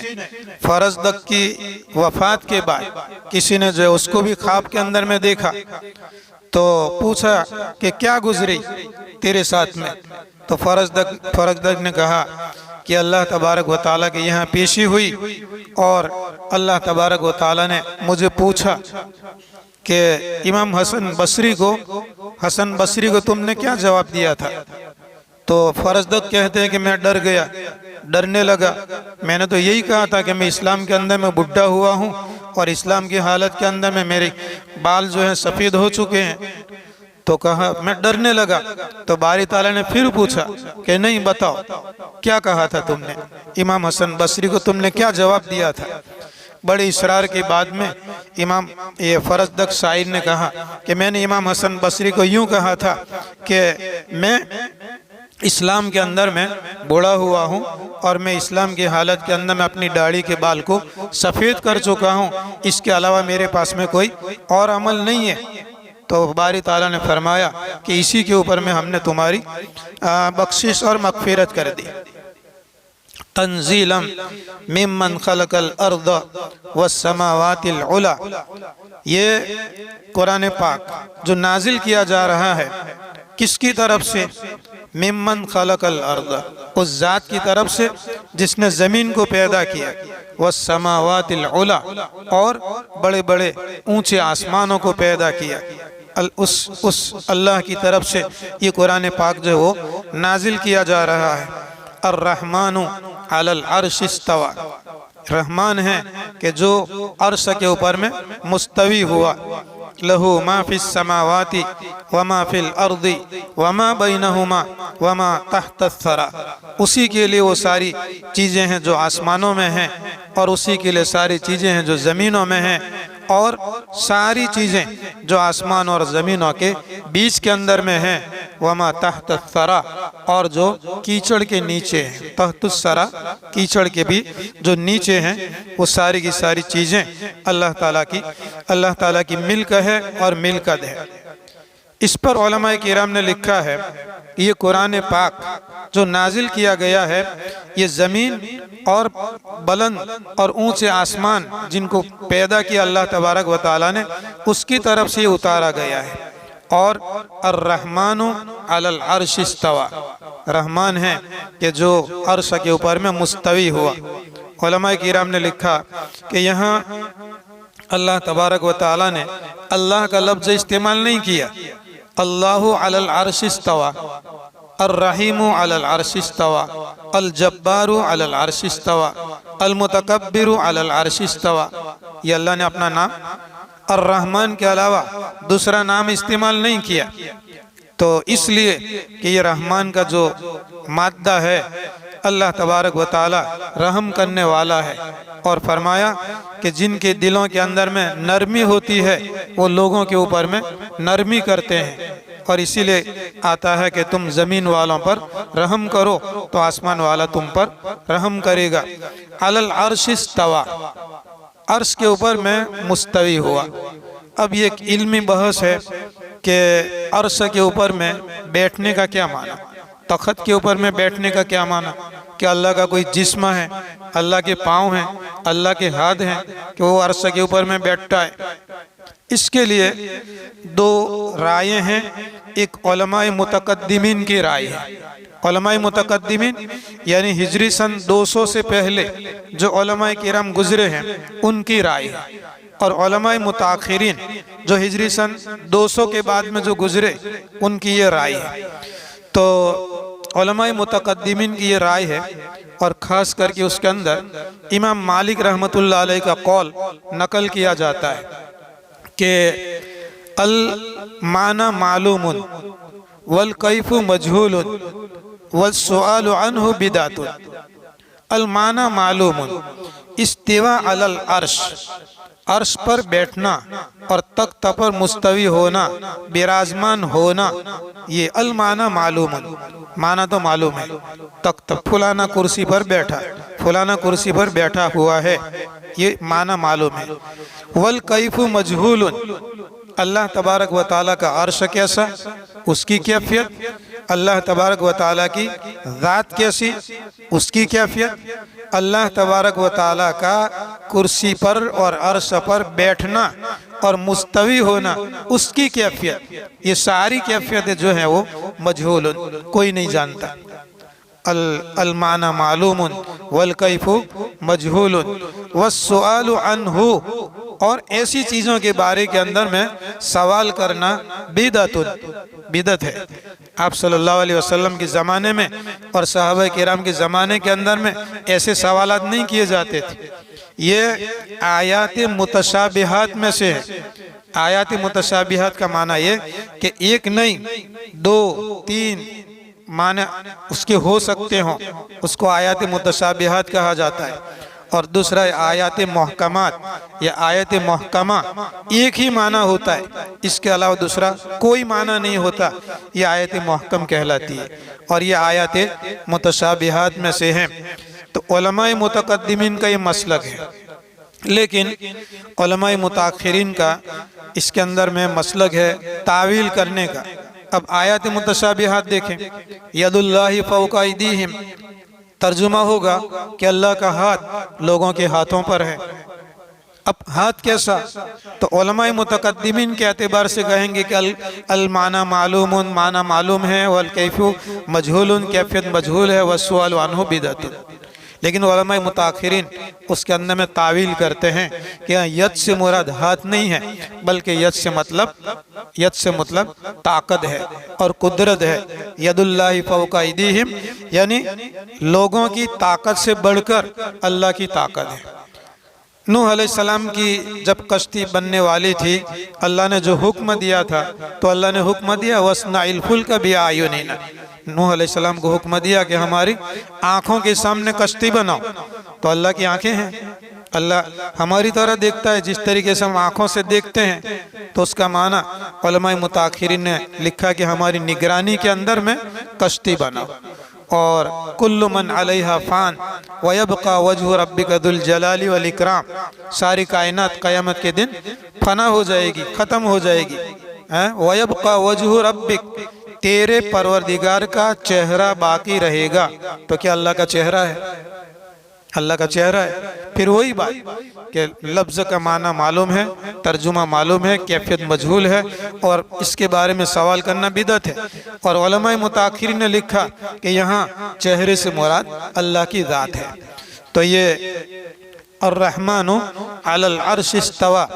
फरजदक की वफ़ात के बाद किसी ने जो उसको भी ख्वाब के अंदर में देखा, तो पूछा कि क्या गुजरी तेरे साथ में? तो फरजदक ने कहा कि अल्लाह तबारक व तआला के यहाँ पेशी हुई और अल्लाह तबारक व तआला ने मुझे पूछा कि इमाम हसन बसरी को तुमने क्या जवाब दिया था? तो फरजदक कहते हैं कि मैं डर गया, डरने लगा। मैंने तो यही कहा था कि मैं इस्लाम के अंदर में बुढ़ा हुआ हूँ और इस्लाम की हालत के अंदर में मेरे बाल जो हैं सफ़ेद हो चुके हैं। तो कहा मैं डरने लगा। तो बारी ताला ने फिर पूछा कि नहीं, बताओ क्या कहा था तुमने? इमाम हसन बसरी को तुमने क्या जवाब दिया था? बड़े इसरार के बाद में इमाम ये फरजदक शायर ने कहा कि मैंने इमाम हसन बसरी को यूँ कहा था कि मैं इस्लाम के अंदर में बूढ़ा हुआ हूँ और मैं इस्लाम की हालत के अंदर में अपनी दाढ़ी के बाल को सफ़ेद कर चुका हूँ, इसके अलावा मेरे पास में कोई और अमल नहीं है। तो बारी ताला ने फरमाया कि इसी के ऊपर में हमने तुम्हारी बख्शिश और मग़फ़िरत कर दी। तंज़ीलम मिम्मन खलक़ल अर्द वस्समावातिल उला, ये कुरान पाक जो नाजिल किया जा रहा है किसकी तरफ से? मिम्मन खलक़ल अर्द, उस ज़ात की तरफ से जिसने ज़मीन को पैदा किया, वस्समावातिल उला, और बड़े बड़े ऊंचे आसमानों को पैदा किया। उस अल्लाह की तरफ से ये कुरान पाक जो है वो नाजिल किया जा रहा है। अर्रहमानु अलल अर्श इस्तवा, रहमान है कि जो अर्श के ऊपर में मुस्तवी हुआ। लहू मा फिस समावाति व मा फिल अर्दी व मा बैनहुमा व मा तहत सरा, उसी के लिए वो सारी चीज़ें हैं जो आसमानों में हैं और उसी के लिए सारी चीज़ें हैं जो ज़मीनों में हैं, और सारी चीज़ें जो आसमान और ज़मीनों के बीच के अंदर में हैं, वमा तहत सरा, और जो कीचड़ के नीचे हैं, तहतुस सरा, कीचड़ के भी जो नीचे हैं, वो सारी की सारी चीज़ें अल्लाह ताला की मिल्क है और मिल्कत है। इस पर उलमाए किराम ने लिखा है ये कुरान पाक जो नाजिल किया गया है, ये ज़मीन और बुलंद और ऊंचे आसमान जिनको पैदा किया अल्लाह तबारक व तआला ने, उसकी तरफ से उतारा गया है। और अर्रहमानु अलल अर्श इस्तवा, रहमान है कि जो अर्श के ऊपर में मुस्तवी हुआ। उलमाए किराम ने लिखा कि यहाँ अल्लाह तबारक व तआला ने अल्लाह का लफ्ज़ इस्तेमाल नहीं किया। अल्लाहु अलल अर्श इस्तवा, अर्रहीमु अलल अर्श इस्तवा, अल जब्बारु अलल अर्श इस्तवा, अल मुतकब्बिरु अलल अर्श इस्तवा। ये अल्लाह ने अपना नाम अर्रहमान के अलावा दूसरा नाम इस्तेमाल नहीं किया। तो इसलिए कि ये रहमान का जो मादा है, अल्लाह तबारक व तआला रहम करने वाला है, और फरमाया कि जिनके दिलों के अंदर में नरमी होती है वो लोगों के ऊपर में नरमी करते हैं, और इसीलिए आता है कि तुम ज़मीन वालों पर रहम करो तो आसमान वाला तुम पर रहम करेगा। अलल अर्श इस्तवा, अर्श के ऊपर में मुस्तवी हुआ। अब ये एक इल्मी बहस है कि अर्श के ऊपर में बैठने का क्या माना, तख्त के ऊपर में बैठने का क्या माना, कि अल्लाह का कोई जिस्म है, अल्लाह के पाँव हैं, अल्लाह के हाथ हैं कि वो अर्श के ऊपर में बैठता है। इसके लिए दो रायें हैं। एक उलमाए मुतकद्दिमीन की राय है। उलमाए मुतकद्दिमीन यानी हिजरी सन 200 से पहले जो उलमाए किराम गुजरे हैं उनकी राय है, और उलमाए मुताखिरीन जो हिजरी सन 200 के बाद में जो गुजरे उनकी ये राय है। तो उलमाए मुतकद्दिमीन की ये राय है और ख़ास करके उसके अंदर इमाम मालिक रहमतुल्लाह अलैह का कौल नकल किया जाता है कि अल माना मालूमुन वल कैफु मजहूलुन वल सुआलु अन्हु बिदातुन। अल माना मालूमुन, इस्तिवा अलल अर्श, अर्श पर बैठना और तख्त पर मुस्तवी होना, विराजमान होना, ये अल माना मालूमुन, माना तो मालूम है, तख्त फुलाना कुर्सी पर बैठा, फुलाना कुर्सी पर बैठा हुआ है, ये माना मालूम है। वल कैफु मजहूलुन, अल्लाह तबारक व ताला का अर्श कैसा, उसकी कैफियत, अल्लाह तबारक व ताला की ज़ात कैसी, उसकी कैफियत, अल्लाह तबारक व ताला का कुर्सी पर और अर्श पर बैठना और मुस्तवी होना, उसकी कैफियत, ये सारी कैफियतें जो है वो मजहूल, कोई नहीं जानता। अल माना मालूमुन वल कैफु मजहूलुन वस्सुआलु अन्हु, और ऐसी चीज़ों के बारे के अंदर में सवाल करना बिदअतुन, बिदअत है। आप सल्लल्लाहु अलैहि वसल्लम के ज़माने में और सहाबा किराम के ज़माने के अंदर में ऐसे सवालात नहीं किए जाते थे। ये आयात मुतशाबिहात में से है। आयात मुतशाबिहात का माना ये कि एक नहीं दो तीन माने उसके हो सकते हों, उसको आयात मुतशाबिहात कहा जाता है। और दूसरा आयात महकमात या आयत महकमा, एक ही माना होता है, इसके अलावा दूसरा कोई माना नहीं होता, ये आयत महकम कहलाती है। और ये आयत मुतशाबिहात में से हैं। तो उलमाए मुतकद्दिमीन का ये मसलक है, लेकिन उलमाए मुताखिरीन का इसके अंदर में मसलक है तावील करने का। अब आयत मुतशाबिहात देखें, यदुल्लाहि फौका अयदीहिम, तर्जुमा होगा कि अल्लाह का हाथ लोगों के हाथों पर है। अब हाथ कैसा, तो उलमाए मुतकद्दिमीन के एतबार से कहेंगे कि अल माना मालूमुन, माना मालूम है, वल कैफु मजहूलुन, कैफियत मजहूल है, वस्सुआलु अन्हु बिदअतुन। लेकिन उलमाए मुताखिरीन उसके अंदर में तावील करते हैं कि यद से मुराद हाथ नहीं है, बल्कि यद से मतलब ताकत है और कुदरत है। यदुल्लाहि फौका अयदीहिम, यानी लोगों की ताकत से बढ़कर अल्लाह की ताकत है। नूह अलैहिस्सलाम की जब कश्ती बनने वाली थी, अल्लाह ने जो हुक्म दिया था, तो अल्लाह ने हुक्म दिया वस्नाइल फुल्क बिअयुनिना, नूह अलैहिस्सलाम को हुक्म दिया कि हमारी आँखों के सामने कश्ती बनाओ। तो अल्लाह की आँखें हैं, अल्लाह हमारी तरह देखता है, जिस तरीके से हम आँखों से देखते हैं। तो उसका माना उलमाए मुताखिरीन ने लिखा कि हमारी निगरानी के अंदर में कश्ती बनाओ। और कुल्लु मन अलैहा फ़ान व यबका वजहु रब्बिका दुल जलाली वल इकराम, सारी कायनात क़यामत के दिन फना हो जाएगी, ख़त्म हो जाएगी। व यबका वजहु रब्बिक, तेरे परवरदिगार का चेहरा बाकी रहेगा। तो क्या अल्लाह का चेहरा है? अल्लाह का चेहरा है। फिर वही बात कि लफ्ज़ का माना मालूम है, तर्जुमा मालूम है, कैफियत मजहूल है, और इसके बारे में सवाल करना बिदअत है। और उलमाए मुताखिरीन ने लिखा कि यहाँ चेहरे से मुराद अल्लाह की ज़ात है। तो ये अर्रहमानु अलल अर्श इस्तवा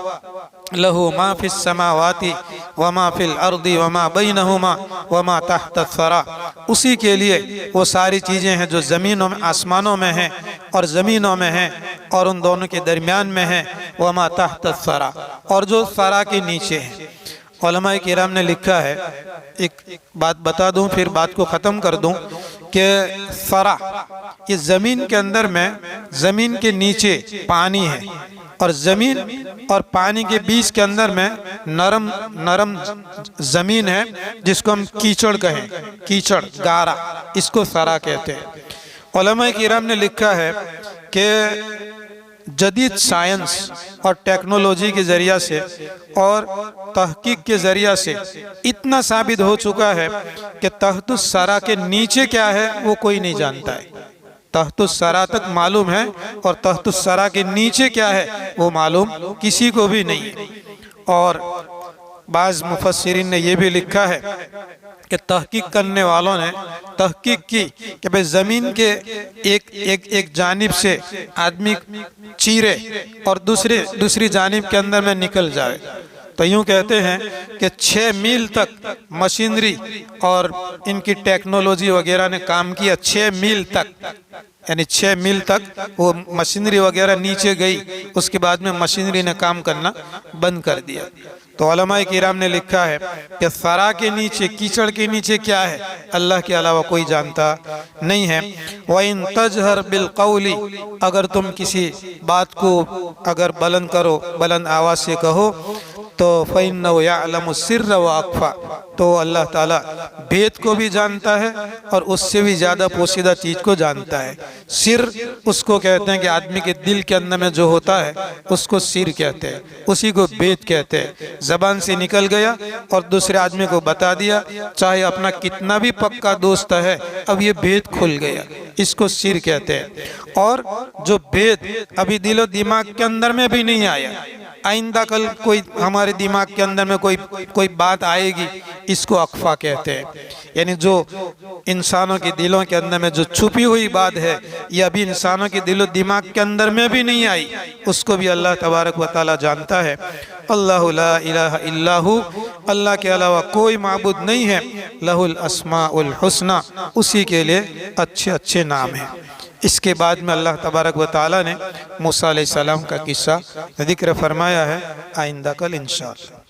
लहू मा फिस समावाति व मा फिल अर्दी व मा बैनहुमा व मा तहत सरा, उसी के लिए वो सारी चीज़ें हैं जो ज़मीनों में, आसमानों में हैं और ज़मीनों में हैं और उन दोनों के दरमियान में हैं, व मा तहत सरा, और जो सरा के नीचे हैं। उलमाए किराम ने लिखा है, एक बात बता दूं फिर बात को ख़त्म कर दूं, कि सरा ये ज़मीन के अंदर में, ज़मीन के नीचे पानी है और ज़मीन और पानी के बीच के अंदर में नरम ज़मीन है, जिसको हम कीचड़ कहें, कीचड़ गारा, इसको सरा कहते हैं। उलमाए किराम ने लिखा है कि जदीद साइंस और टेक्नोलॉजी के ज़रिया से और तहकीक के ज़रिया से इतना साबित हो चुका है कि तहतुस सरा के नीचे क्या है वो कोई नहीं जानता है। तहतुस सरा तक मालूम है और तहतुस सरा के नीचे क्या है वो मालूम किसी को भी नहीं है। और बाज़ मुफस्सिरीन ने यह भी लिखा है कि तहकीक करने वालों ने तहकीक की कि भाई ज़मीन के एक जानिब से आदमी चीरे और दूसरी जानिब के अंदर में निकल जाए। तो यूँ कहते हैं कि 6 मील तक मशीनरी और इनकी टेक्नोलॉजी वगैरह ने काम किया, 6 मील तक यानी 6 मील तक वो मशीनरी वगैरह नीचे गई, उसके बाद में मशीनरी ने काम करना बंद कर दिया। तो उलमाए किराम ने लिखा है कि सरा के नीचे, कीचड़ के नीचे क्या है, अल्लाह के अलावा कोई जानता नहीं है। व इन तजहर बिल कौली, अगर तुम किसी बात को अगर बुलंद करो, बुलंद आवाज़ से कहो, तो फ़इन्नहु यअलमु सिर्र व अख़फ़ा, तो अल्लाह ताला भेद को भी जानता है और उससे भी ज़्यादा पोशीदा चीज़ को जानता है। सिर उसको कहते हैं कि आदमी के दिल के अंदर में जो होता है उसको सिर कहते हैं, उसी को भेद कहते हैं। ज़बान से निकल गया और दूसरे आदमी को बता दिया, चाहे अपना कितना भी पक्का दोस्त है, अब ये भेद खुल गया, इसको सिर कहते हैं। और जो भेद अभी दिलो दिमाग के अंदर में भी नहीं आया, आइंदा कल कोई हमारे दिमाग के अंदर में कोई बात आएगी, इसको अख़फ़ा कहते हैं। यानी जो इंसानों के दिलों के अंदर में जो छुपी हुई बात है, ये अभी इंसानों के दिलो दिमाग के अंदर में भी नहीं आई, उसको भी अल्लाह तबारक व तआला जानता है। अल्लाहु ला इलाहा इल्लाहु, अल्लाह के अलावा कोई माबूद नहीं है। लहुल अस्माउल हुस्ना, उसी के लिए अच्छे अच्छे नाम हैं। इसके बाद में अल्लाह तबारक व तआला ने मूसा अलैहिस्सलाम का किस्सा जिक्र फरमाया है, आइंदा कल इंशाअल्लाह।